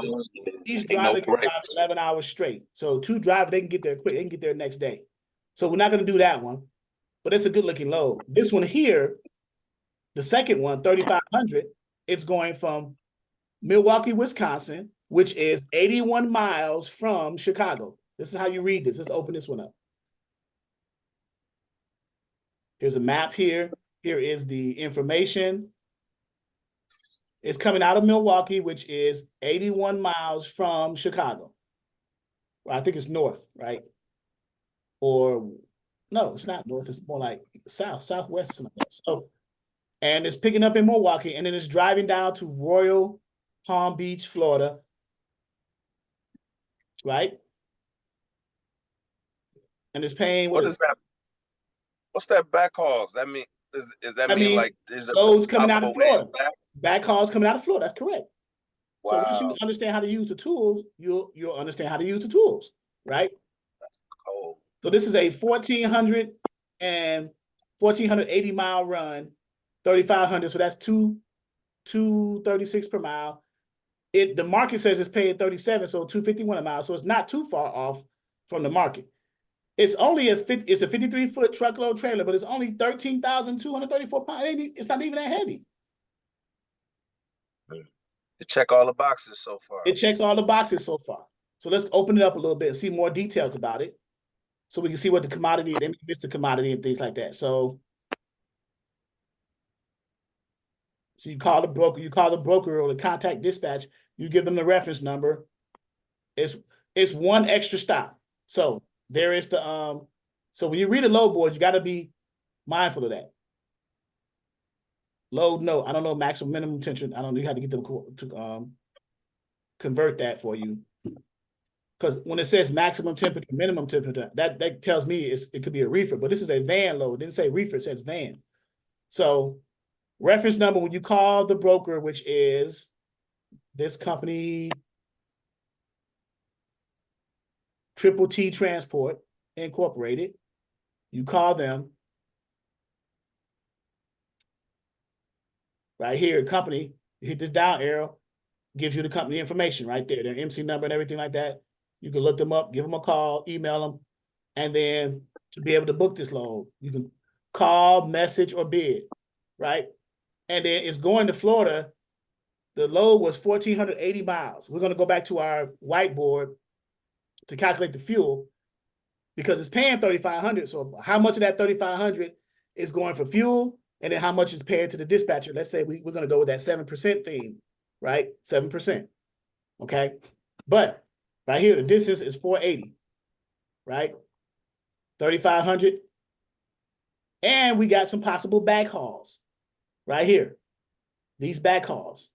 11 hours straight. So 2 drivers, they can get there quick. They can get there next day. So we're not going to do that one. But it's a good looking load. This one here, the second one, 3,500, it's going from Milwaukee, Wisconsin, which is 81 miles from Chicago. This is how you read this. Let's open this one up. Here's a map here. Here is the information. It's coming out of Milwaukee, which is 81 miles from Chicago. Well, I think it's north, right? Or no, it's not north. It's more like southwest. So, and it's picking up in Milwaukee, and then it's driving down to Royal Palm Beach, Florida, right? And it's paying what is that? What's that backhaul? That mean is that mean like there's loads coming out of Florida? Backhauls coming out of Florida. That's correct. Wow. So once you understand how to use the tools, you'll understand how to use the tools, right? That's cool. So this is a 1,480 mile run, 3,500. So that's 236 per mile. The market says it's paying 37, so 251 a mile. So it's not too far off from the market. It's only it's a 53-foot truckload trailer, but it's only 13,234 pounds. It's not even that heavy. It check all the boxes so far. It checks all the boxes so far. So let's open it up a little bit and see more details about it, so we can see what the commodity, then it's the commodity and things like that. So you call the broker or the contact dispatch. You give them the reference number. It's one extra stop. So there is the so when you read a load board, you got to be mindful of that. Load note. I don't know maximum minimum temperature. I don't know. You have to get them to convert that for you. Because when it says maximum temperature, minimum temperature, that tells me it could be a reefer, but this is a van load. It didn't say reefer, it says van. So reference number, when you call the broker, which is this company, Triple T Transport Incorporated, you call them. Right here, company, you hit this down arrow, gives you the company information right there, their MC number and everything like that. You can look them up, give them a call, email them, and then to be able to book this load, you can call, message, or bid, right? And then it's going to Florida. The load was 1,480 miles. We're going to go back to our whiteboard to calculate the fuel because it's paying $3,500. So how much of that $3,500 is going for fuel? And then how much is paid to the dispatcher? Let's say we're going to go with that 7% theme, right? 7%. Okay. But right here, the distance is 480, right? 3,500. And we got some possible back hauls right here. These back hauls.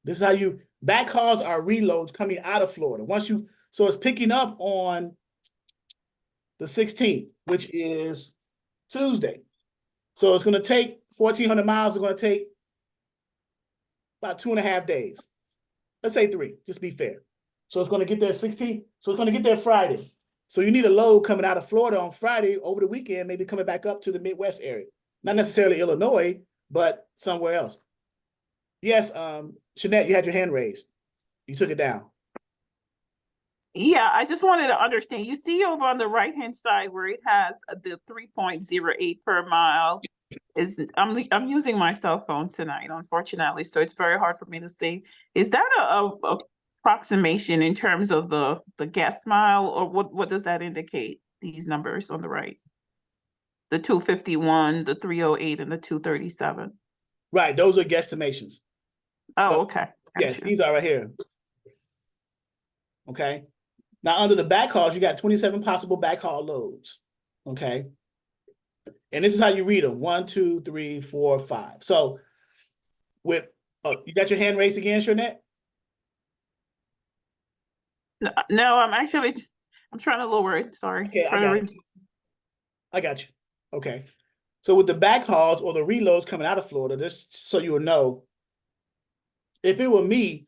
This is how back hauls are reloads coming out of Florida. So it's picking up on the 16th, which is Tuesday. So it's going to take 1,400 miles. It's going to take about 2.5 days. Let's say 3, just to be fair. So it's going to get there 16th. So it's going to get there Friday. So you need a load coming out of Florida on Friday over the weekend, maybe coming back up to the Midwest area. Not necessarily Illinois, but somewhere else. Yes, Shanette, you had your hand raised. You took it down. Yeah, I just wanted to understand. You see over on the right-hand side where it has the 3.08 per mile. I'm using my cell phone tonight, unfortunately, so it's very hard for me to see. Is that a approximation in terms of the gas mile, or what does that indicate? These numbers on the right, the 251, the 308, and the 237. Right, those are guesstimations. Oh, okay. Yes, these are right here. Okay. Now, under the backhauls, you got 27 possible backhaul loads. Okay. And this is how you read them. 1, 2, 3, 4, 5. So you got your hand raised again, Shanette? No, I'm trying to lower it. Sorry. Okay, I got you. Okay. So with the backhauls or the reloads coming out of Florida, just so you will know, if it were me,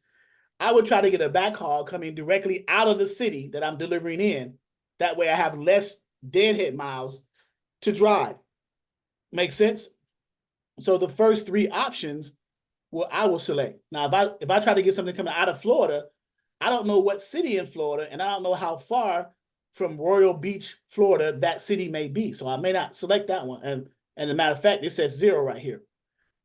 I would try to get a backhaul coming directly out of the city that I'm delivering in. That way I have less deadhead miles to drive. Make sense? So the first 3 options, I will select. Now, if I try to get something coming out of Florida, I don't know what city in Florida, and I don't know how far from Royal Beach, Florida, that city may be. So I may not select that one. And as a matter of fact, it says 0 right here.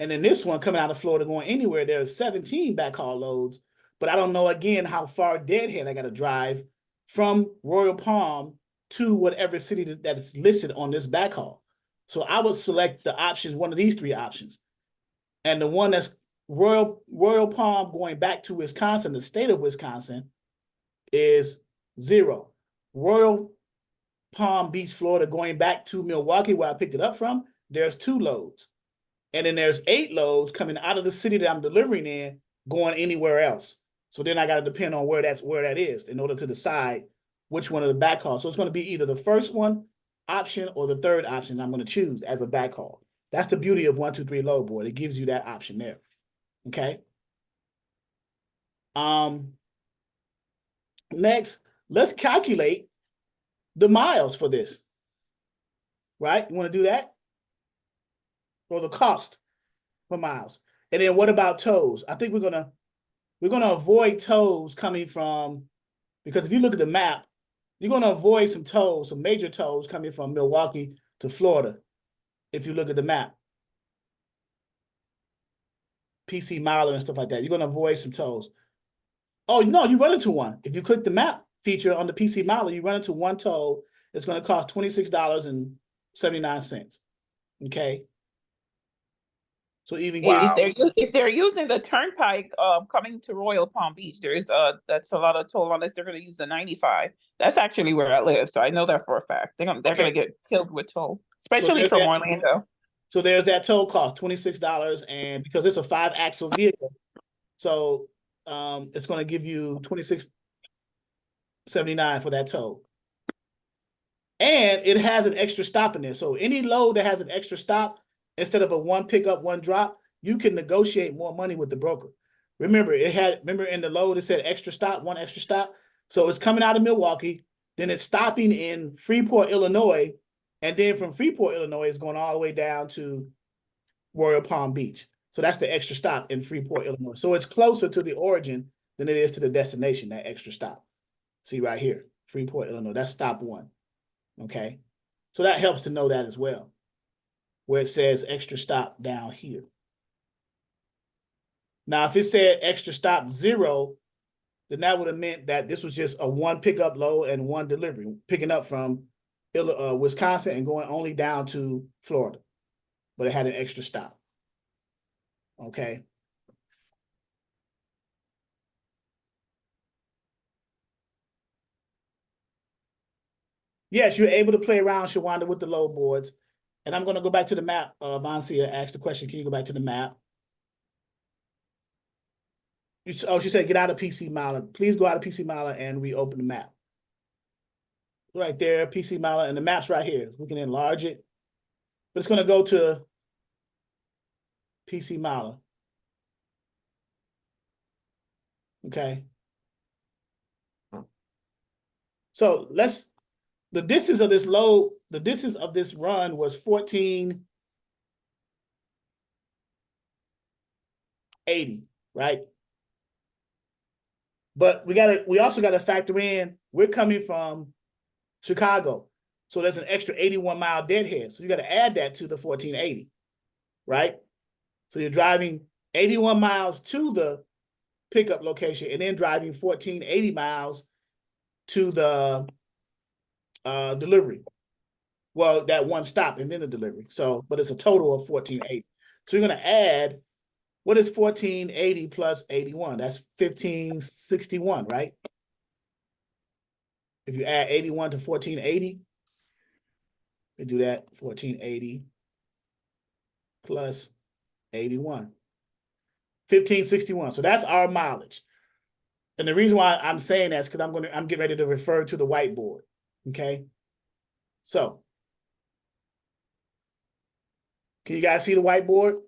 And then this one coming out of Florida going anywhere, there's 17 backhaul loads. But I don't know, again, how far deadhead I got to drive from Royal Palm to whatever city that is listed on this backhaul. So I would select the options, one of these 3 options. And the one that's Royal Palm going back to Wisconsin, the state of Wisconsin, is 0. Royal Palm Beach, Florida, going back to Milwaukee, where I picked it up from, there's 2 loads. And then there's 8 loads coming out of the city that I'm delivering in, going anywhere else. So then I got to depend on where that is in order to decide which one of the backhauls. So it's going to be either the first one option or the third option I'm going to choose as a backhaul. That's the beauty of 1, 2, 3 load board. It gives you that option there. Okay. Next, let's calculate the miles for this. Right? You want to do that? Or the cost for miles. And then what about tolls? I think we're gonna avoid tolls coming from, because if you look at the map, You're going to avoid some tolls, some major tolls coming from Milwaukee to Florida. If you look at the map, PC Miler and stuff like that, you're going to avoid some tolls. Oh, no, you run into one. If you click the map feature on the PC Miler, you run into one toll. It's going to cost $26.79. Okay. So even Yeah, if they're using the turnpike coming to Royal Palm Beach, there's that's a lot of toll unless they're going to use the 95. That's actually where I live, so I know that for a fact. They're going to get killed with toll, especially from Orlando. So there's that toll cost, $26, and because it's a 5-axle vehicle, so it's going to give you $26.79 for that toll. And it has an extra stop in there. So any load that has an extra stop, instead of a one pickup, one drop, you can negotiate more money with the broker. Remember in the load, it said extra stop, one extra stop. So it's coming out of Milwaukee, then it's stopping in Freeport, Illinois, and then from Freeport, Illinois, it's going all the way down to Royal Palm Beach. So that's the extra stop in Freeport, Illinois. So it's closer to the origin than it is to the destination, that extra stop. See right here, Freeport, Illinois, that's stop one. Okay, so that helps to know that as well, where it says extra stop down here. Now, if it said extra stop 0, then that would have meant that this was just a one pickup load and one delivery, picking up from Wisconsin and going only down to Florida, but it had an extra stop. Okay. Yes, you're able to play around, Shawanda, with the load boards. And I'm going to go back to the map. Vancia asked the question, can you go back to the map? She said, get out of PC Miler. Please go out of PC Miler and reopen the map. Right there, PC Miler, and the map's right here. We can enlarge it. But it's going to go to PC Miler. Okay. So the distance of this load, the distance of this run was 1480, right? But we also gotta factor in, we're coming from Chicago. So there's an extra 81-mile deadhead. So you gotta add that to the 1480, right? So you're driving 81 miles to the pickup location and then driving 1480 miles to the delivery. Well, that one stop and then the delivery. So, but it's a total of 1480. So you're going to add, what is 1480 plus 81? That's 1561, right? If you add 81 to 1480, we do that, 1480 plus 81. 1561. So that's our mileage. And the reason why I'm saying that is because I'm getting ready to refer to the whiteboard. Okay. So can you guys see the whiteboard?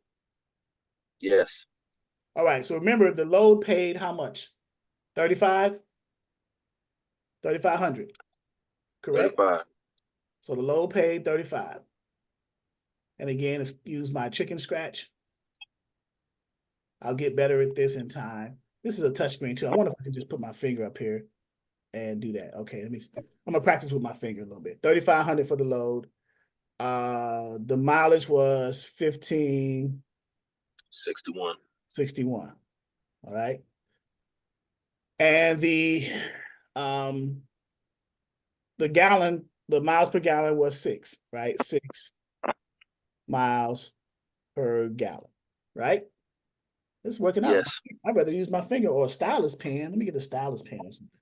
Yes. All right. So remember, the load paid how much? 35? 3,500. Correct? 35. So the load paid 35. And again, excuse my chicken scratch. I'll get better at this in time. This is a touchscreen too. I wonder if I can just put my finger up here and do that. Okay, I'm gonna practice with my finger a little bit. 3,500 for the load. The mileage was 1561. 61. All right. And the miles per gallon was 6, right? 6 miles per gallon, right? It's working out. Yes. I'd rather use my finger or a stylus pen. Let me get a stylus pen or something.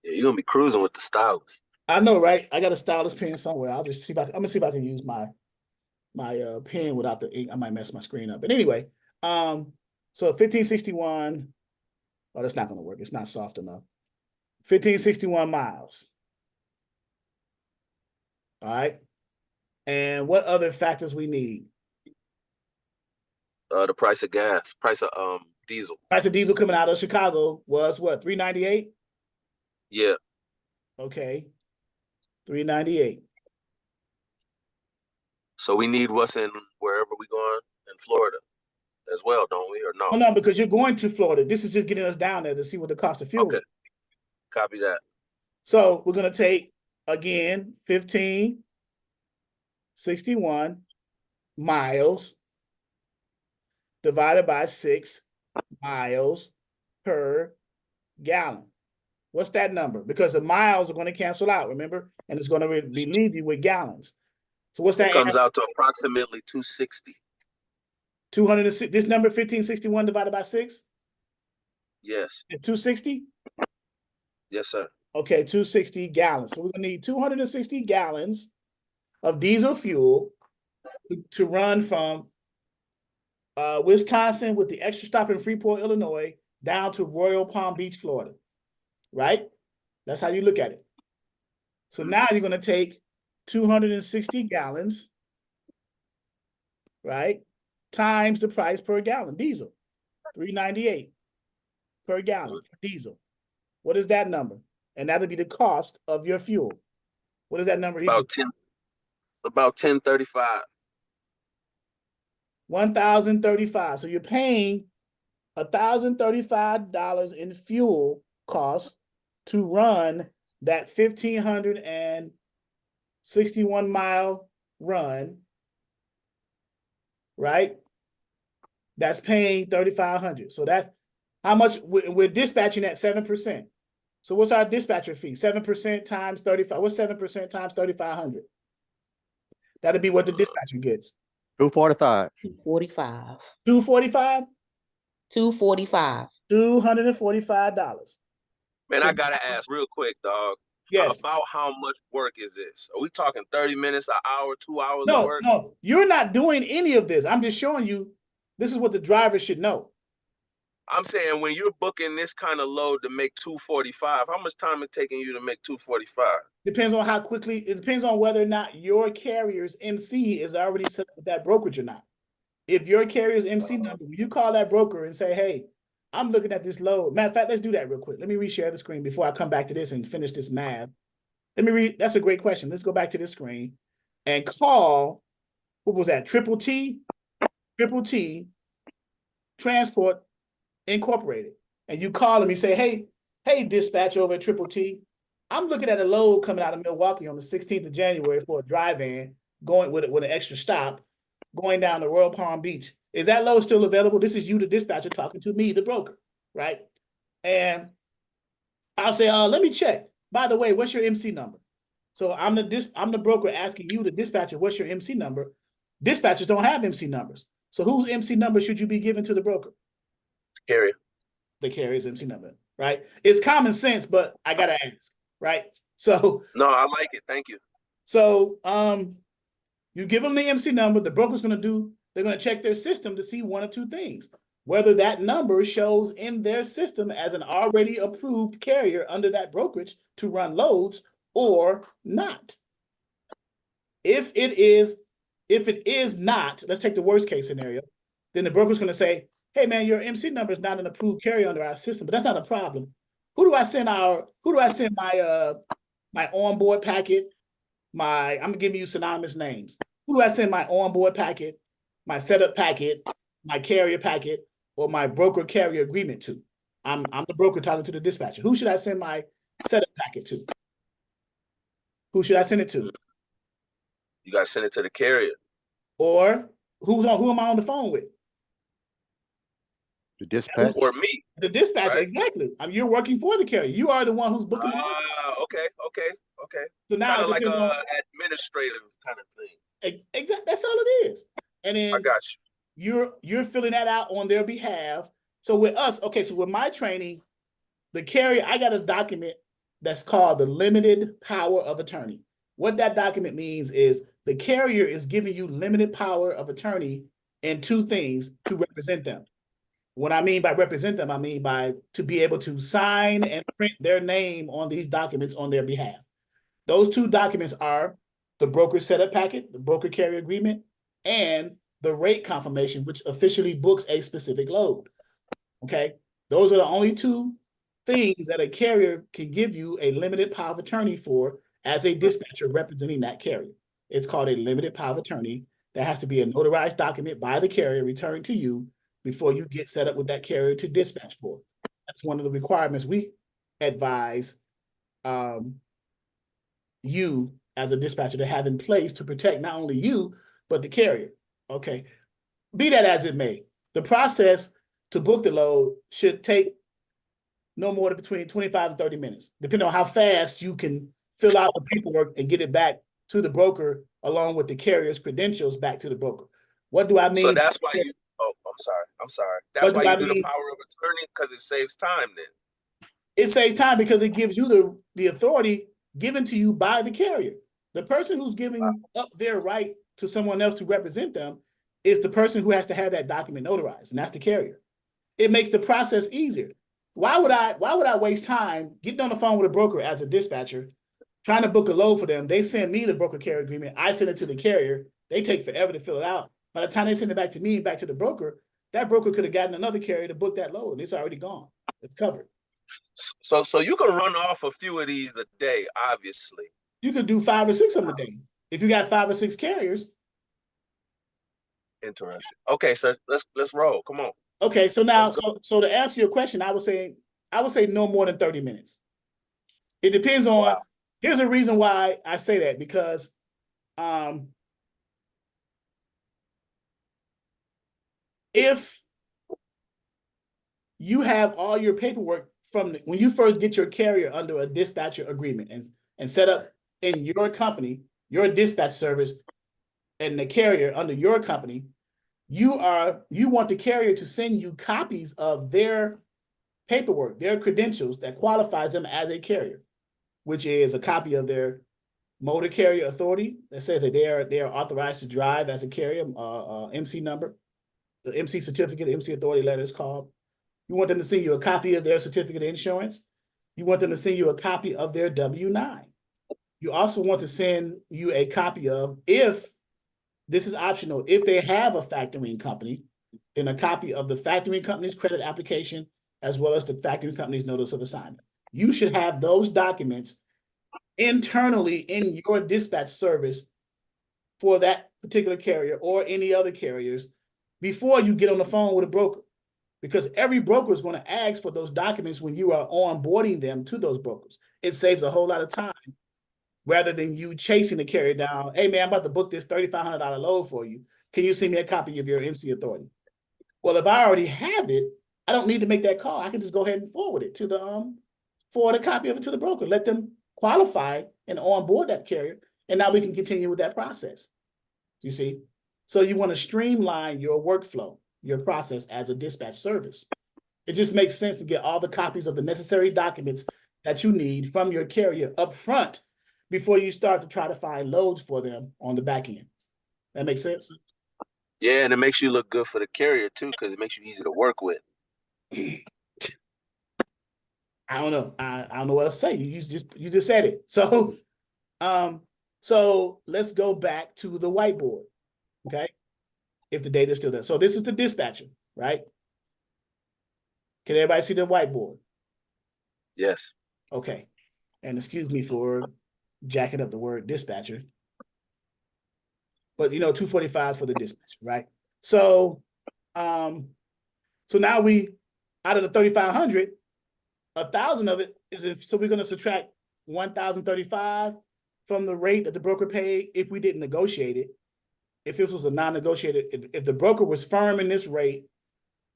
Yeah, you're gonna be cruising with the stylus. I know, right? I got a stylus pen somewhere. I'm gonna see if I can use my pen without the ink. I might mess my screen up. But anyway, so 1561. Oh, that's not gonna work. It's not soft enough. 1561 miles. All right. And what other factors we need? The price of gas, price of diesel. Price of diesel coming out of Chicago was what, $3.98? Yeah. Okay. $3.98. So we need what's in wherever we going in Florida as well, don't we? Or no? Oh, no, because you're going to Florida. This is just getting us down there to see what the cost of fuel is. Okay. Copy that. So we're going to take, again, 1561 miles divided by 6 miles per gallon. What's that number? Because the miles are going to cancel out, remember? And it's going to be leave you with gallons. So what's that? It comes out to approximately 260. 206. This number 1561 divided by 6? Yes. 260? Yes, sir. Okay, 260 gallons. So we're going to need 260 gallons of diesel fuel to run from Wisconsin with the extra stop in Freeport, Illinois, down to Royal Palm Beach, Florida. Right? That's how you look at it. So now you're going to take 260 gallons, right, times the price per gallon, diesel, $3.98 per gallon for diesel. What is that number? And that'll be the cost of your fuel. What is that number? About 1035. 1,035. So you're paying $1,035 in fuel costs to run that 1,561 mile run, right? That's paying 3,500. So that's how much we're dispatching at 7%. So what's our dispatcher fee? 7% times 35. What's 7% times 3,500? That'll be what the dispatcher gets. 245. 245. 245? 245. $245. Man, So I gotta ask real quick, dog. yes. About how much work is this? Are we talking 30 minutes, an hour, 2 hours of work? No, you're not doing any of this. I'm just showing you this is what the driver should know. I'm saying when you're booking this kind of load to make 245, how much time is it taking you to make 245? Depends on how quickly, it depends on whether or not your carrier's MC is already set up with that brokerage or not. If your carrier's MC number, when you call that broker and say, hey, I'm looking at this load. Matter of fact, let's do that real quick. Let me reshare the screen before I come back to this and finish this math. That's a great question. Let's go back to this screen and call, what was that? Triple T Transport Incorporated. And you call them, you say, hey, dispatch over at Triple T. I'm looking at a load coming out of Milwaukee on the 16th of January for a drive-in, going with an extra stop, going down to Royal Palm Beach. Is that load still available? This is you, the dispatcher, talking to me, the broker, right? And I'll say, let me check. By the way, what's your MC number? So I'm the broker asking you, the dispatcher, what's your MC number? Dispatchers don't have MC numbers. So whose MC number should you be giving to the broker? Carrier. The carrier's MC number, right? It's common sense, but I gotta ask, right? So no, I like it. Thank you. So you give them the MC number. The broker's they're gonna check their system to see one of two things: whether that number shows in their system as an already approved carrier under that brokerage to run loads or not. If it is not, let's take the worst case scenario, then the broker's gonna say, hey man, your MC number is not an approved carrier under our system, but that's not a problem. Who do I send my onboard packet? I'm giving you synonymous names. Who do I send my onboard packet, my setup packet, my carrier packet, or my broker carrier agreement to? I'm the broker talking to the dispatcher. Who should I send my setup packet to? Who should I send it to? You gotta send it to the carrier. Or who am I on the phone with? The dispatch. Or me. The dispatcher, right? Exactly. You're working for the carrier. You are the one who's booking the Okay. So now kind of like depends on administrative kind of thing. Exactly. That's all it is. And then I got you. You're filling that out on their behalf. So with us, so with my training, the carrier, I got a document that's called the limited power of attorney. What that document means is the carrier is giving you limited power of attorney in two things to represent them. What I mean by represent them, I mean by to be able to sign and print their name on these documents on their behalf. Those two documents are the broker setup packet, the broker carrier agreement, and the rate confirmation, which officially books a specific load. Okay? Those are the only two things that a carrier can give you a limited power of attorney for as a dispatcher representing that carrier. It's called a limited power of attorney. That has to be a notarized document by the carrier returned to you before you get set up with that carrier to dispatch for. That's one of the requirements we advise you as a dispatcher to have in place to protect not only you, but the carrier. Okay. Be that as it may, the process to book the load should take no more than between 25 and 30 minutes, depending on how fast you can fill out the paperwork and get it back to the broker along with the carrier's credentials back to the broker. What do I mean? So that's why you, oh, I'm sorry. That's why you do the power of attorney, because it saves time then. It saves time because it gives you the authority given to you by the carrier. The person who's giving up their right to someone else to represent them is the person who has to have that document notarized, and that's the carrier. It makes the process easier. Why would I waste time getting on the phone with a broker as a dispatcher, trying to book a load for them? They send me the broker carrier agreement. I send it to the carrier. They take forever to fill it out. By the time they send it back to me, back to the broker, that broker could have gotten another carrier to book that load, and it's already gone. It's covered. So you can run off a few of these a day, obviously. You could do 5 or 6 of them a day. If you got 5 or 6 carriers. Interesting. Okay, so let's roll. Come on. Okay, so now, so to answer your question, I would say no more than 30 minutes. It depends on, here's a reason why I say that, because if you have all your paperwork from when you first get your carrier under a dispatcher agreement and set up in your company, your dispatch service, and the carrier under your company, you want the carrier to send you copies of their paperwork, their credentials that qualifies them as a carrier, which is a copy of their motor carrier authority that says that they are authorized to drive as a carrier, MC number, the MC certificate, MC authority letter is called. You want them to send you a copy of their certificate of insurance. You want them to send you a copy of their W-9. You also want to send you a copy of, if this is optional, if they have a factoring company, then a copy of the factoring company's credit application, as well as the factoring company's notice of assignment. You should have those documents internally in your dispatch service for that particular carrier or any other carriers before you get on the phone with a broker. Because every broker is going to ask for those documents when you are onboarding them to those brokers. It saves a whole lot of time rather than you chasing the carrier down. Hey, man, I'm about to book this $3,500 load for you. Can you send me a copy of your MC authority? Well, if I already have it, I don't need to make that call. I can just go ahead and forward it to forward a copy of it to the broker. Let them qualify and onboard that carrier. And now we can continue with that process. You see? So you want to streamline your workflow, your process as a dispatch service. It just makes sense to get all the copies of the necessary documents that you need from your carrier up front before you start to try to find loads for them on the back end. That makes sense? Yeah, and it makes you look good for the carrier too, because it makes you easy to work with. I don't know. I don't know what else to say. You just said it. So let's go back to the whiteboard. Okay. If the data is still there. So this is the dispatcher, right? Can everybody see the whiteboard? Yes. Okay. And excuse me for jacking up the word dispatcher. But 245 is for the dispatcher, right? So so now out of the 3,500, 1,000 of it is so we're going to subtract 1,035 from the rate that the broker paid if we didn't negotiate it. If it was a non-negotiated, if the broker was firm in this rate,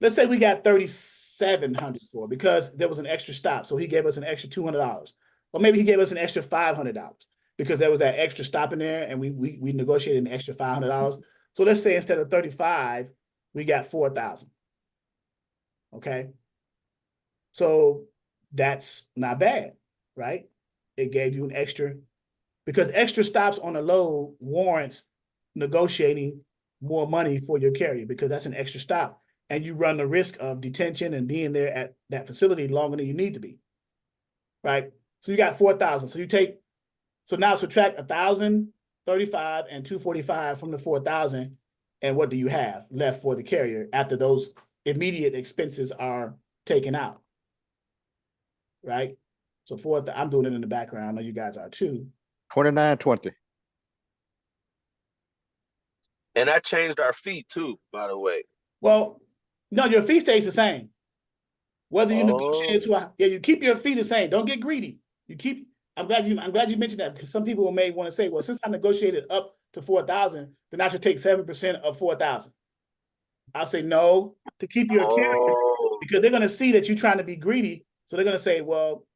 let's say we got 3,700 for it because there was an extra stop. So he gave us an extra $200. Or maybe he gave us an extra $500 because there was that extra stop in there and we negotiated an extra $500. So let's say instead of 35, we got 4,000. Okay. So that's not bad, right? It gave you an extra, because extra stops on a load warrants negotiating more money for your carrier because that's an extra stop. And you run the risk of detention and being there at that facility longer than you need to be, right? So you got 4,000. So now subtract 1,035 and 245 from the 4,000. And what do you have left for the carrier after those immediate expenses are taken out? Right? So I'm doing it in the background. I know you guys are too. 29.20. And I changed our fee too, by the way. Well, no, your fee stays the same. Whether you negotiate you keep your fee the same. Don't get greedy. You keep I'm glad you mentioned that, because some people may want to say, well, since I negotiated up to 4,000, then I should take 7% of 4,000. I'll say no, to keep your carrier, Oh, because they're going to see that you're trying to be greedy. So they're going to say, well,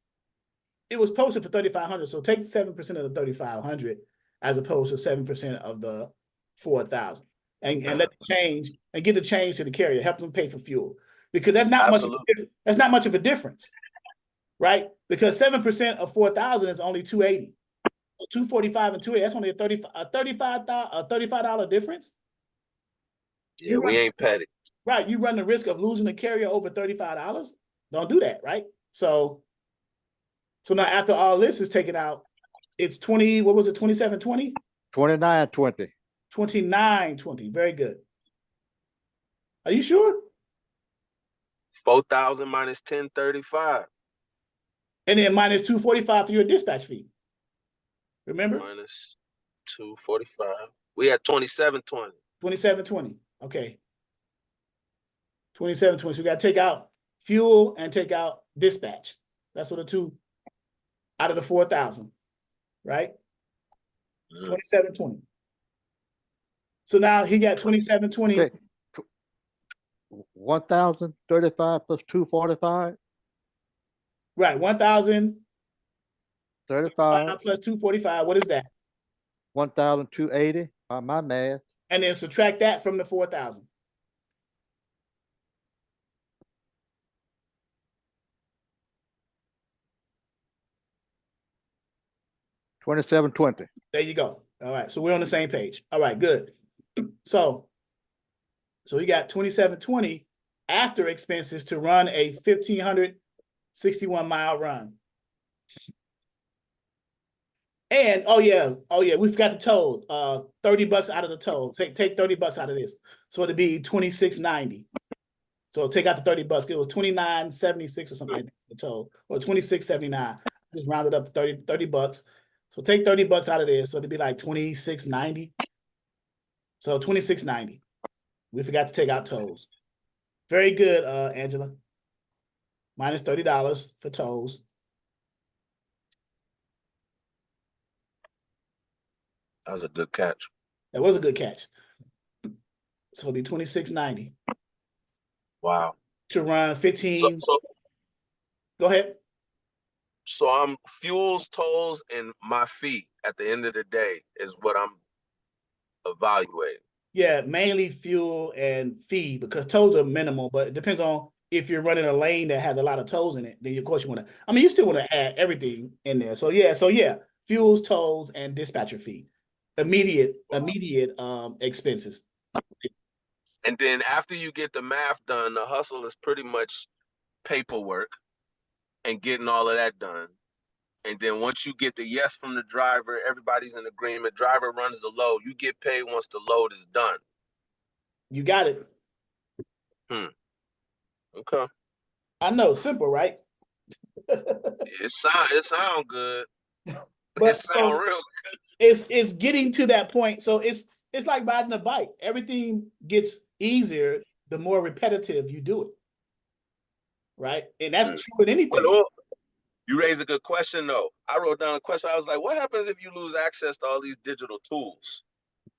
it was posted for 3,500, so take 7% of the 3,500 as opposed to 7% of the 4,000, and let the change and get the change to the carrier, help them pay for fuel, because that's not much of a difference, right? Because 7% of 4,000 is only 280, 245 and 280. That's only a $35 difference. yeah, we ain't petty. Right, you run the risk of losing the carrier over $35. Don't do that, right? So now after all this is taken out, it's 20, what was it, 2720? 29.20. 2920. Very good. Are you sure? 4,000 minus 1035. And then minus 245 for your dispatch fee. Remember? Minus 245. We had 2720. 2720. Okay. 2720. So we got to take out fuel and take out dispatch. That's what the two out of the 4,000, right? 2720. So now he got 2720. Okay. 1,035 plus 245. Right, 1,035 35. plus 245. What is that? 1,280 by my math. And then subtract that from the 4,000. $2,720. There you go. All right, so we're on the same page. All right, good. So you got 2720 after expenses to run a 1,561 mile run. And oh yeah, we forgot the toll. $30 out of the toll. Take $30 out of this. So it'd be $26.90. So take out the $30. It was $29.76 or something like that for the toll, or $26.79. Just rounded up to $30. So take $30 out of this. So it'd be like $26.90. So $26.90. We forgot to take out tolls. Very good, Angela. Minus $30 for tolls. That was a good catch. That was a good catch. So it'll be $26.90. Wow. To run 15. So Go ahead. So I'm fuels, tolls, and my fee at the end of the day is what I'm evaluating. Yeah, mainly fuel and fee, because tolls are minimal, but it depends on if you're running a lane that has a lot of tolls in it, then of course you want to, I mean, you still want to add everything in there. So yeah, fuels, tolls, and dispatcher fee. Immediate expenses. And then after you get the math done, the hustle is pretty much paperwork and getting all of that done. And then once you get the yes from the driver, everybody's in agreement. Driver runs the load. You get paid once the load is done. You got it. Okay. I know, simple, right? It sound good. But it sound real good. It's getting to that point. So it's like riding a bike. Everything gets easier the more repetitive you do it. Right? And that's true in anything. Well, you raise a good question, though. I wrote down a question. I was like, what happens if you lose access to all these digital tools?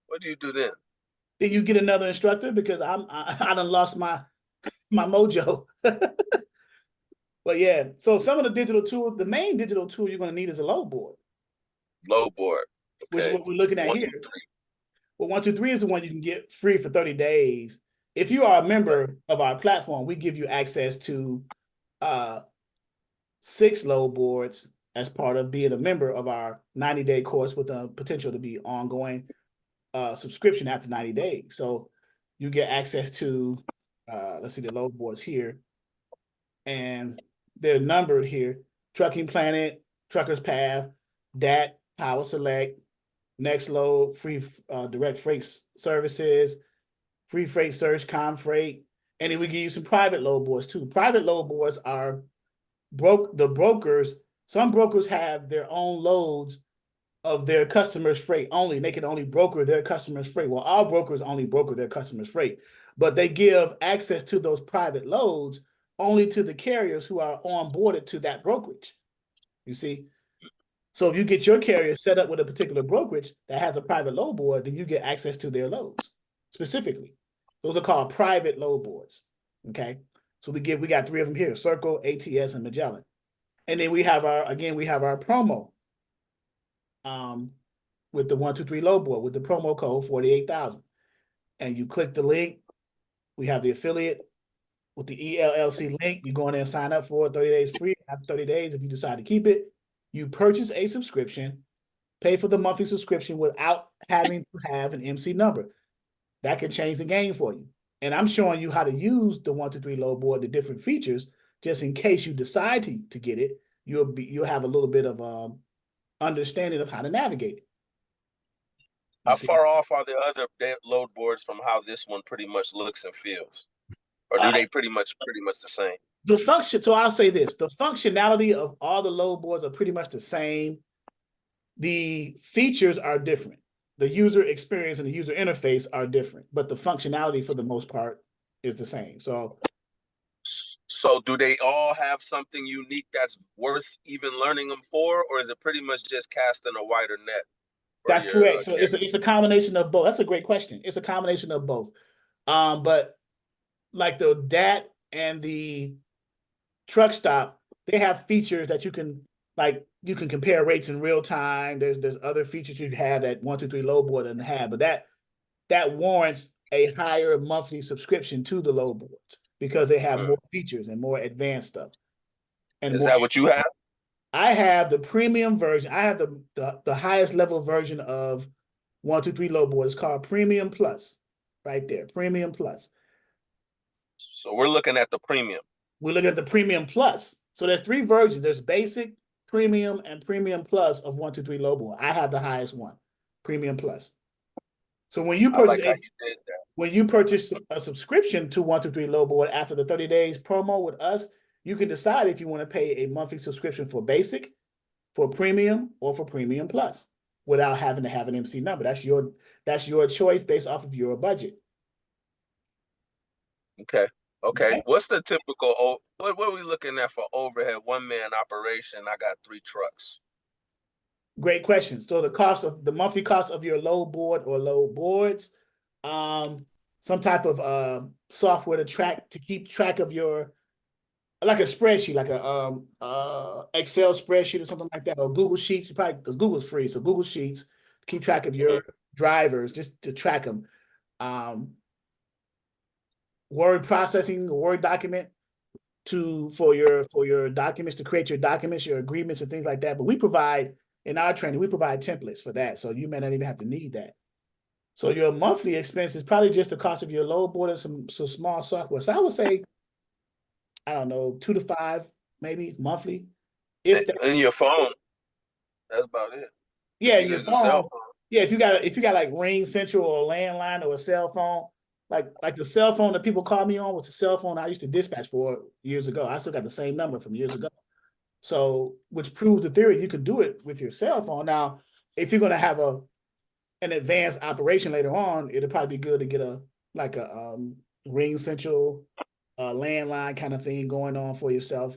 What do you do then? Then you get another instructor, because I done lost my mojo. But yeah, so some of the digital tools, the main digital tool you're going to need is a load board. Load board. Okay. Which is what we're looking at here. Well, 123 is the one you can get free for 30 days. If you are a member of our platform, we give you access to 6 load boards as part of being a member of our 90-day course, with a potential to be ongoing subscription after 90 days. So you get access to, let's see, the load boards here. And they're numbered here: Trucking Planet, Trucker's Path, DAT, Power Select, Next Load, Free Direct Freight Services, Free Freight Search, ComFreight. And then we give you some private load boards too. Private load boards are the brokers. Some brokers have their own loads of their customers' freight only. They can only broker their customers' freight. Well, all brokers only broker their customers' freight, but they give access to those private loads only to the carriers who are onboarded to that brokerage. You see? So if you get your carrier set up with a particular brokerage that has a private load board, then you get access to their loads specifically. Those are called private load boards. Okay. So we got 3 of them here: Circle, ATS, and Magellan. And then we have our promo. With the 123 load board with the promo code 48,000. And you click the link. We have the affiliate with the ELLC link. You go in there and sign up for it, 30 days free. After 30 days, if you decide to keep it, you purchase a subscription, pay for the monthly subscription without having to have an MC number. That can change the game for you. And I'm showing you how to use the 123 load board, the different features, just in case you decide to get it. You'll have a little bit of understanding of how to navigate it. How far off are the other load boards from how this one pretty much looks and feels? Or do they pretty much the same? The function, so I'll say this, the functionality of all the load boards are pretty much the same. The features are different. The user experience and the user interface are different, but the functionality for the most part is the same. So do they all have something unique that's worth even learning them for, or is it pretty much just casting a wider net? That's correct. So it's a combination of both. That's a great question. It's a combination of both. But like the DAT and the truck stop, they have features that you can compare rates in real time. There's other features you have that 123 load board doesn't have, but that warrants a higher monthly subscription to the load boards because they have more features and more advanced stuff. And is that what you have? I have the premium version. I have the highest level version of 123 load board. It's called Premium Plus, right there. Premium Plus. So we're looking at the premium. We're looking at the Premium Plus. So there's 3 versions. There's Basic, Premium, and Premium Plus of 123 load board. I have the highest one, Premium Plus. So when you purchase a subscription to 123 load board after the 30 days promo with us, you can decide if you want to pay a monthly subscription for Basic, for Premium, or for Premium Plus without having to have an MC number. That's your choice based off of your budget. Okay. What's the typical, what are we looking at for overhead, one-man operation? I got 3 trucks. Great question. So the monthly cost of your load board or load boards, some type of software to keep track of your, like a spreadsheet, like a Excel spreadsheet or something like that, or Google Sheets. Because Google's free, so Google Sheets to keep track of your drivers, just to track them. Word processing, a Word document for your documents, to create your documents, your agreements, and things like that. But we provide in our training, we provide templates for that, so you may not even have to need that. So your monthly expense is probably just the cost of your load board and some small software. So I would say, I don't know, 2 to 5 maybe monthly. And your phone, that's about it. Yeah, your phone. Yeah, if you got like Ring Central or a landline or a cell phone, like the cell phone that people call me on was the cell phone I used to dispatch for years ago. I still got the same number from years ago. So, which proves the theory you can do it with your cell phone. Now, if you're going to have an advanced operation later on, it'll probably be good to get a Ring Central landline kind of thing going on for yourself.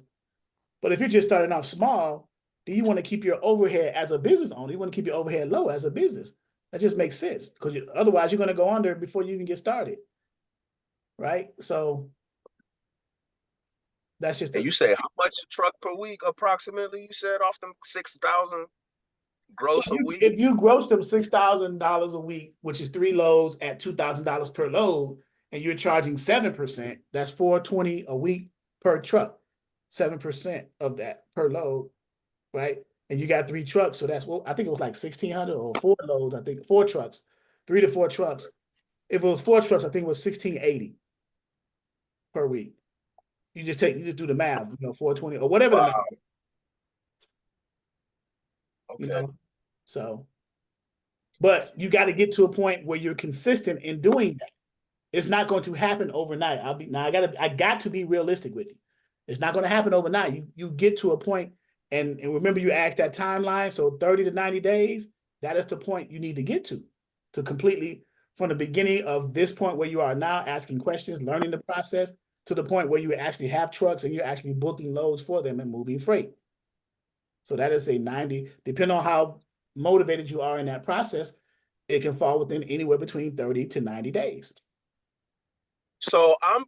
But if you're just starting off small, do you want to keep your overhead as a business owner? You want to keep your overhead low as a business. That just makes sense, because otherwise you're going to go under before you even get started, right? So that's just. And you say how much a truck per week approximately? You said off them 6,000 gross a week. If you gross them $6,000 a week, which is 3 loads at $2,000 per load, and you're charging 7%, that's $420 a week per truck. 7% of that per load, right? And you got 3 trucks, so that's I think it was like 1,600 or 4 loads. I think 4 trucks, 3 to 4 trucks. If it was 4 trucks, I think it was 1,680 per week. You just do the math, 420 or whatever the number. Okay. So, but you got to get to a point where you're consistent in doing that. It's not going to happen overnight. I got to be realistic with you. It's not going to happen overnight. You get to a point, and remember you asked that timeline, so 30 to 90 days, that is the point you need to get to completely, from the beginning of this point where you are now, asking questions, learning the process, to the point where you actually have trucks and you're actually booking loads for them and moving freight. So that is a 90, depending on how motivated you are in that process, it can fall within anywhere between 30 to 90 days. So I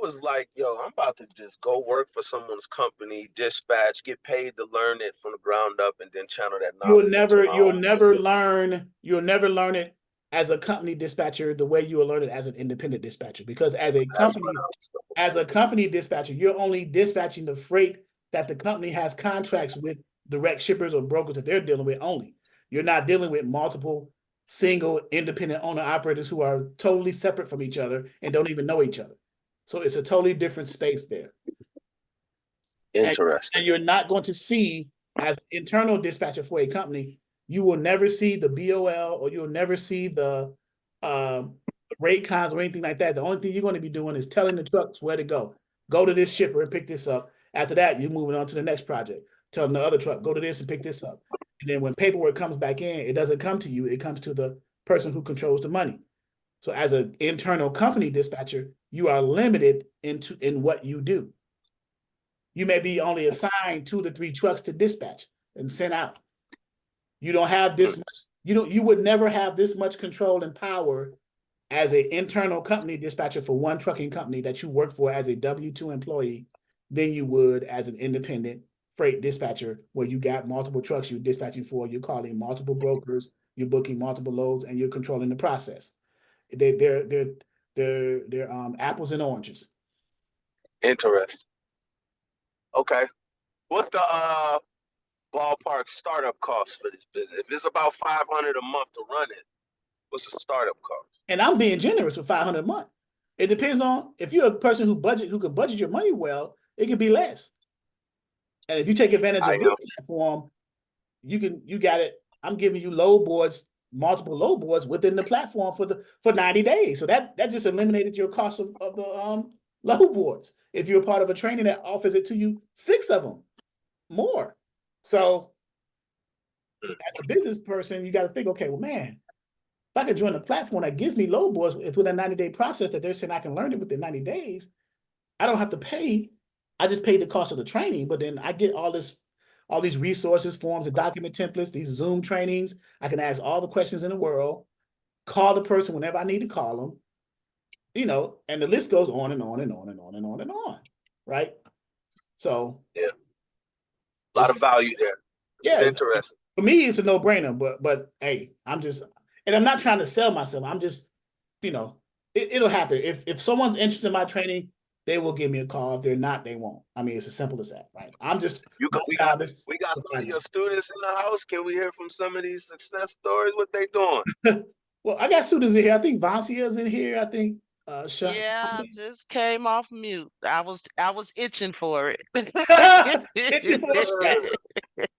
was like, yo, I'm about to just go work for someone's company, dispatch, get paid to learn it from the ground up, and then channel that knowledge. You'll never learn it as a company dispatcher the way you will learn it as an independent dispatcher. Because as a company dispatcher, you're only dispatching the freight that the company has contracts with direct shippers or brokers that they're dealing with only. You're not dealing with multiple single independent owner operators who are totally separate from each other and don't even know each other. So it's a totally different space there. Interesting. And you're not going to see, as an internal dispatcher for a company, you will never see the BOL or you'll never see the rate cons or anything like that. The only thing you're going to be doing is telling the trucks where to go. Go to this shipper and pick this up. After that, you're moving on to the next project. Telling the other truck, go to this and pick this up. And then when paperwork comes back in, it doesn't come to you. It comes to the person who controls the money. So as an internal company dispatcher, you are limited in what you do. You may be only assigned 2 to 3 trucks to dispatch and send out. You don't have this much, you would never have this much control and power as an internal company dispatcher for one trucking company that you work for as a W-2 employee than you would as an independent freight dispatcher where you got multiple trucks you're dispatching for, you're calling multiple brokers, you're booking multiple loads, and you're controlling the process. They're apples and oranges. Interesting. Okay. What's the ballpark startup cost for this business? If it's about $500 a month to run it, what's the startup cost? And I'm being generous with $500 a month. It depends on if you're a person who can budget your money well, it could be less. And if you take advantage of this platform, you got it. I'm giving you load boards, multiple load boards within the platform for 90 days. So that just eliminated your cost of the load boards. If you're part of a training that offers it to you, 6 of them more. So as a business person, you got to think, okay, well, man, if I could join a platform that gives me load boards, it's within a 90-day process that they're saying I can learn it within 90 days. I don't have to pay. I just paid the cost of the training, but then I get all these resources, forms, and document templates, these Zoom trainings. I can ask all the questions in the world, call the person whenever I need to call them, and the list goes on and on and on and on and on and on, right? So yeah, a lot of value there. It's interesting. For me, it's a no-brainer, but hey, I'm not trying to sell myself. I'm just, it'll happen. If someone's interested in my training, they will give me a call. If they're not, they won't. I mean, it's as simple as that, right? We got some of your students in the house. Can we hear from some of these success stories? What they doing? Well, I got students in here. I think Vancia's in here. I think yeah, just came off mute. I was itching for it. Itching for it.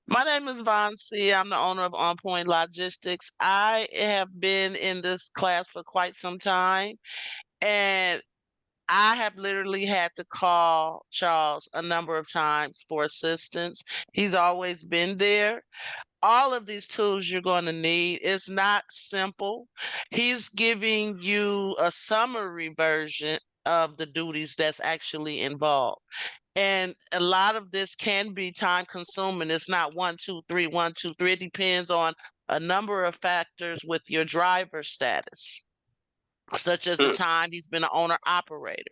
My name is Vancia. I'm the owner of On Point Logistics. I have been in this class for quite some time, and I have literally had to call Charles a number of times for assistance. He's always been there. All of these tools you're going to need. It's not simple. He's giving you a summary version of the duties that's actually involved. And a lot of this can be time consuming. It's not 1, 2, 3, 1, 2, 3. It depends on a number of factors with your driver status, such as the time he's been an owner operator.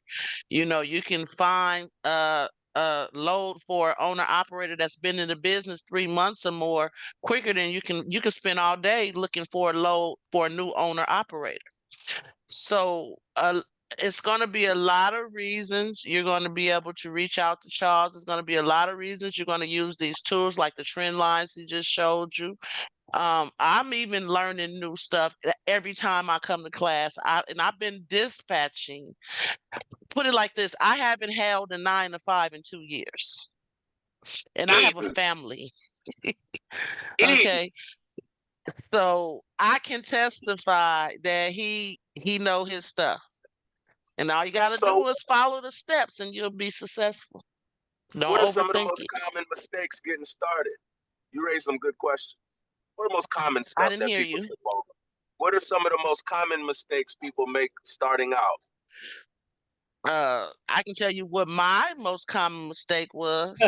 You can find a load for an owner operator that's been in the business 3 months or more quicker than you can spend all day looking for a load for a new owner operator. So it's going to be a lot of reasons you're going to be able to reach out to Charles. There's going to be a lot of reasons you're going to use these tools like the trend lines he just showed you. I'm even learning new stuff every time I come to class. I've been dispatching. Put it like this: I haven't held a 9 to 5 in 2 years, and I have a family. Okay, so I can testify that he know his stuff, and all you got to do is follow the steps, and you'll be successful. Don't what are overthink some of the most it. common mistakes getting started? You raised some good questions. What are the most common stuff that people trip over? What are some of the most common mistakes people make starting out? I can tell you what my most common mistake was.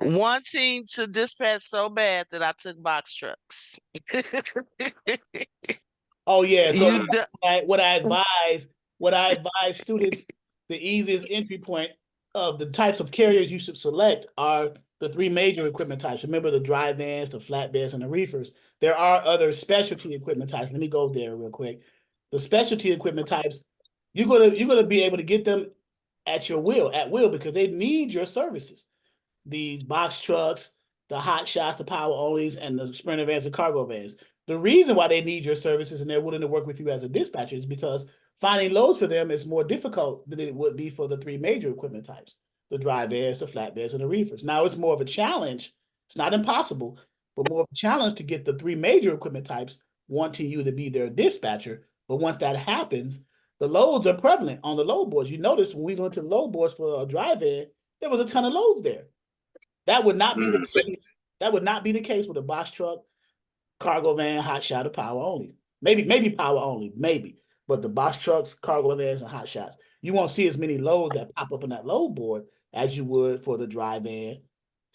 Wanting to dispatch so bad that I took box trucks. Oh yeah. So You do- what I advise students, the easiest entry point of the types of carriers you should select are the three major equipment types. Remember the dry vans, the flatbeds, and the reefers. There are other specialty equipment types. Let me go there real quick. The specialty equipment types, you're gonna be able to get them at will, because they need your services. The box trucks, the hot shots, the power onlys, and the sprinter vans and cargo vans. The reason why they need your services and they're willing to work with you as a dispatcher is because finding loads for them is more difficult than it would be for the three major equipment types, the dry vans, the flatbeds, and the reefers. Now it's more of a challenge. It's not impossible, but more of a challenge to get the three major equipment types wanting you to be their dispatcher. But once that happens, the loads are prevalent on the load boards. You notice when we went to the load boards for a dry van, there was a ton of loads there. That would not be the case. That would not be the case with a box truck, cargo van, hot shot, or power only. Maybe power only, maybe. But the box trucks, cargo vans, and hot shots, you won't see as many loads that pop up on that load board as you would for the dry van,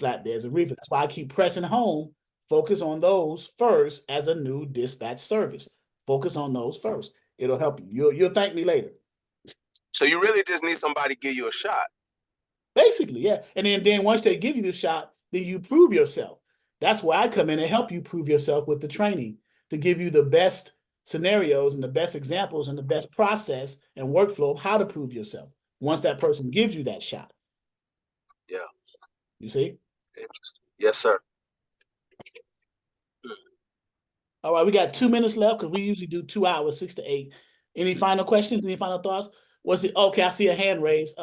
flatbeds, and reefers. That's why I keep pressing home. Focus on those first as a new dispatch service. Focus on those first. It'll help you. You'll thank me later. So you really just need somebody to give you a shot. Basically, yeah. And then once they give you the shot, then you prove yourself. That's where I come in and help you prove yourself with the training to give you the best scenarios and the best examples and the best process and workflow of how to prove yourself once that person gives you that shot. Yeah. You see? Yes, sir. All right, we got 2 minutes left because we usually do 2 hours, 6 to 8. Any final questions? Any final thoughts? Okay, I see a hand raised.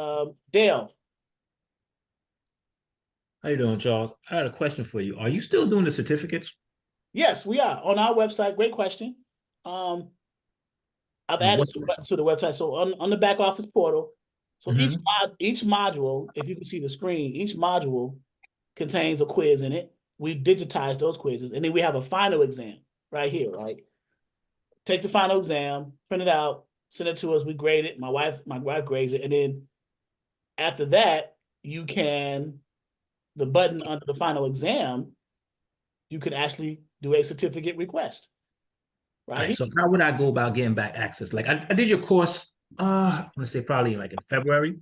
Dale. How you doing, Charles? I had a question for you. Are you still doing the certificates? Yes, we are on our website. Great question. I've added to the website. So on the back office portal, so each module, if you can see the screen, each module contains a quiz in it. We digitize those quizzes, and then we have a final exam right here, right? Take the final exam, print it out, send it to us. We grade it. My wife grades it, and then after that, the button under the final exam, you can actually do a certificate request. Right. So how would I go about getting back access? Like I did your course, I want to say probably like in February.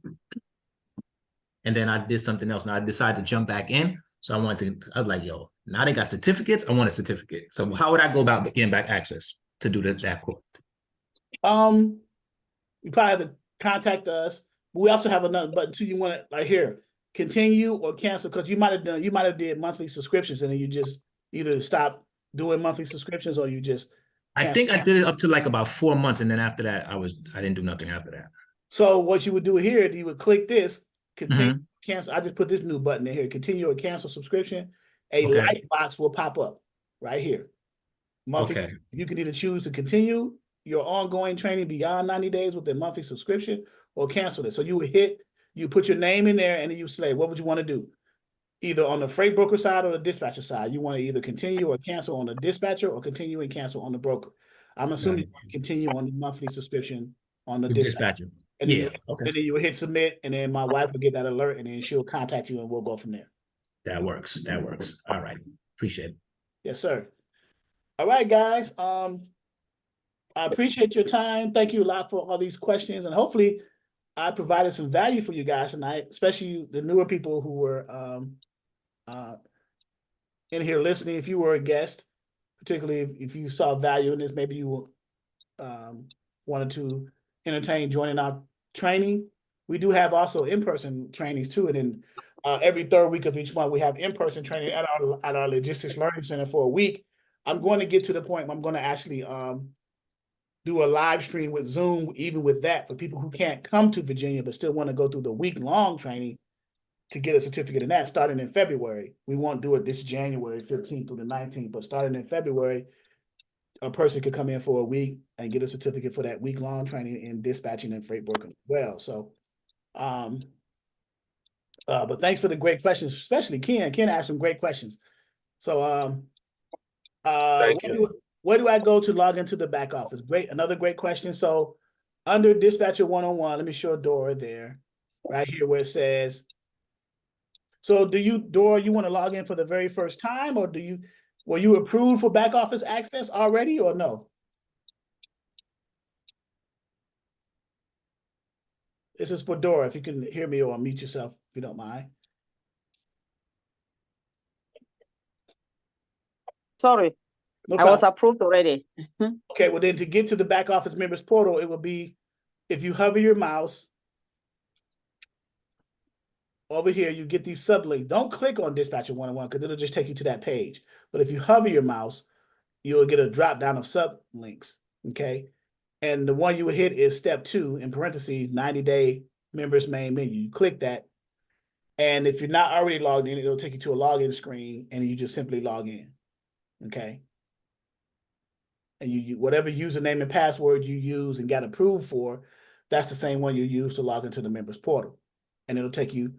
And then I did something else and I decided to jump back in. So I was like, yo, now they got certificates. I want a certificate. So how would I go about getting back access to do that course? You probably have to contact us. But we also have another button too. You want it right here, continue or cancel, because you might have did monthly subscriptions and then you just either stop doing monthly subscriptions or you just I think I did it up to like about 4 months, and then after that, I didn't do nothing after that. So what you would do here, you would click this, continue, cancel. I just put this new button in here, continue or cancel subscription. A light box will pop up right here. Monthly. You can either choose to continue your ongoing training beyond 90 days with a monthly subscription or cancel it. So you put your name in there and then you select what would you want to do. Either on the freight broker side or the dispatcher side. You want to either continue or cancel on the dispatcher or continue and cancel on the broker. I'm assuming you want to continue on the monthly subscription on the dispatcher. And then you will hit submit, and then my wife will get that alert, and then she'll contact you, and we'll go from there. That works. All right. Appreciate it. Yes, sir. All right, guys. I appreciate your time. Thank you a lot for all these questions, and hopefully I provided some value for you guys tonight, especially the newer people who were in here listening. If you were a guest, particularly if you saw value in this, maybe you wanted to entertain joining our training. We do have also in-person trainings too, and then every third week of each month we have in-person training at our logistics learning center for a week. I'm going to get to the point where I'm going to actually do a live stream with Zoom, even with that, for people who can't come to Virginia but still want to go through the week-long training to get a certificate in that, starting in February. We won't do it this January 15th through the 19th, but starting in February, a person could come in for a week and get a certificate for that week-long training in dispatching and freight broking as well. So, but thanks for the great questions, especially Ken. Ken asked some great questions. So, where do I go to log into the back office? Another great question. So, under Dispatcher 101, let me show Dora there, right here where it says So do you, Dora, you want to log in for the very first time, or were you approved for back office access already, or no? This is for Dora, if you can hear me, or unmute yourself, if you don't mind. Sorry, No I was problem. approved already. Okay, well then to get to the back office members portal, it will be, if you hover your mouse over here, you get these sublinks. Don't click on Dispatcher 101 because it'll just take you to that page. But if you hover your mouse, you'll get a drop down of sublinks, okay? And the one you would hit is step 2, in parentheses, 90-day members main menu. You click that, and if you're not already logged in, it'll take you to a login screen, and you just simply log in, okay? And you whatever username and password you use and got approved for, that's the same one you use to log into the members portal. And it'll take you,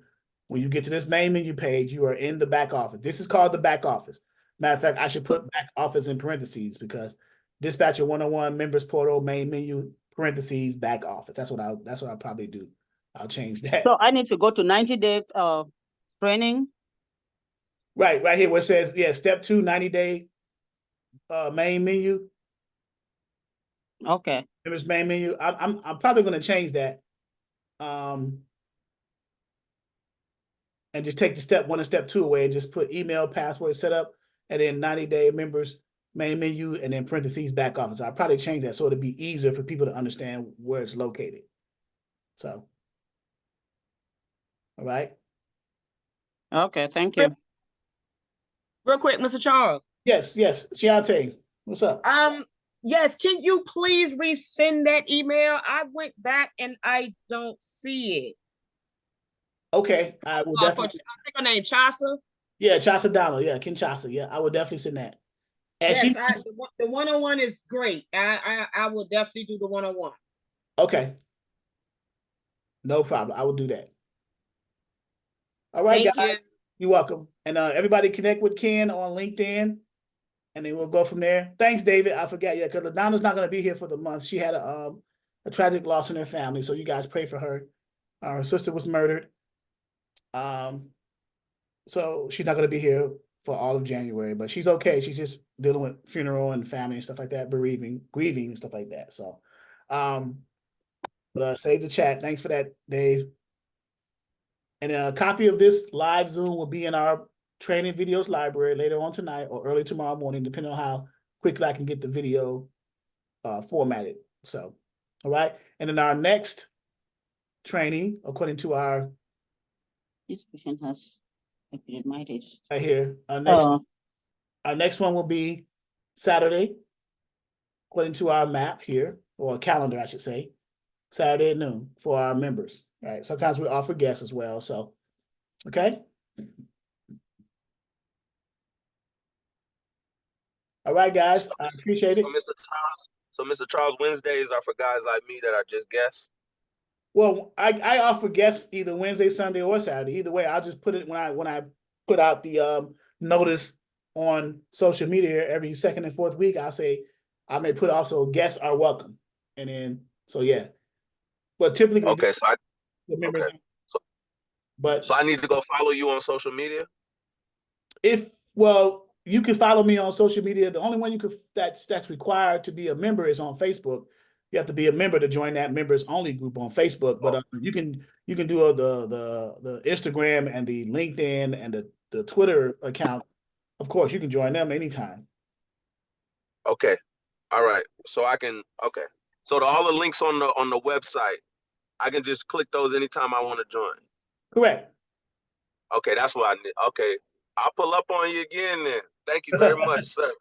when you get to this main menu page, you are in the back office. This is called the back office. Matter of fact, I should put back office in parentheses because Dispatcher 101 members portal main menu parentheses back office. That's what I'll probably do. I'll change that. So I need to go to 90-day training. Right here where it says, yeah, step 2, 90-day main menu. Okay. Members main menu. I'm probably going to change that. And just take the step 1 and step 2 away and just put email, password, setup, and then 90-day members main menu, and then parentheses back office. I'll probably change that so it'll be easier for people to understand where it's located. So, all right. Okay, thank you. Real quick, Mr. Charles. Yes. Shiante, what's up? Yes, can you please resend that email? I went back and I don't see it. Okay, I will definitely. I think her name Chasa. Yeah, Chasa Donald. Yeah, Kinshasa. Yeah, I will definitely send that. And yes, the 101 is great. I will definitely do the 101. Okay. No problem. I will do that. All right, Thank guys. You're welcome. And everybody connect with Ken on LinkedIn, and then we'll go from there. Thanks, David. I forgot. Yeah, because LaDonna's not going to be here for the month. She had a tragic loss in her family, so you guys pray for her. Her sister was murdered. So she's not going to be here for all of January, but she's okay. She's just dealing with funeral and family and stuff like that, grieving and stuff like that. So, but save the chat. Thanks for that, Dave. And a copy of this live Zoom will be in our training videos library later on tonight or early tomorrow morning, depending on how quickly I can get the video formatted. So, all right. And then our next training, according to our This patient has epididymitis. right here, our next one will be Saturday, according to our map here, or calendar, I should say, Saturday at noon for our members. Right. Sometimes we offer guests as well. So, okay. All right, guys. I appreciate it. So, Mr. Charles, Wednesdays are for guys like me that are just guests. Well, I offer guests either Wednesday, Sunday, or Saturday. Either way, I'll just put it when I put out the notice on social media every second and fourth week. I'll say I may put also guests are welcome, and then so yeah. But typically, okay. So members. Okay. So I need to go follow you on social media? You can follow me on social media. The only one that's required to be a member is on Facebook. You have to be a member to join that members only group on Facebook. But you can do the Instagram and the LinkedIn and the Twitter account. Of course, you can join them anytime. Okay. All right. So I can. Okay. So all the links on the website, I can just click those anytime I want to join. Correct. Okay, that's what I need. Okay, I'll pull up on you again then. Thank you very much, sir.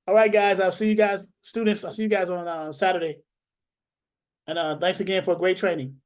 All right, guys. I'll see you guys, students. I'll see you guys on Saturday. And thanks again for a great training.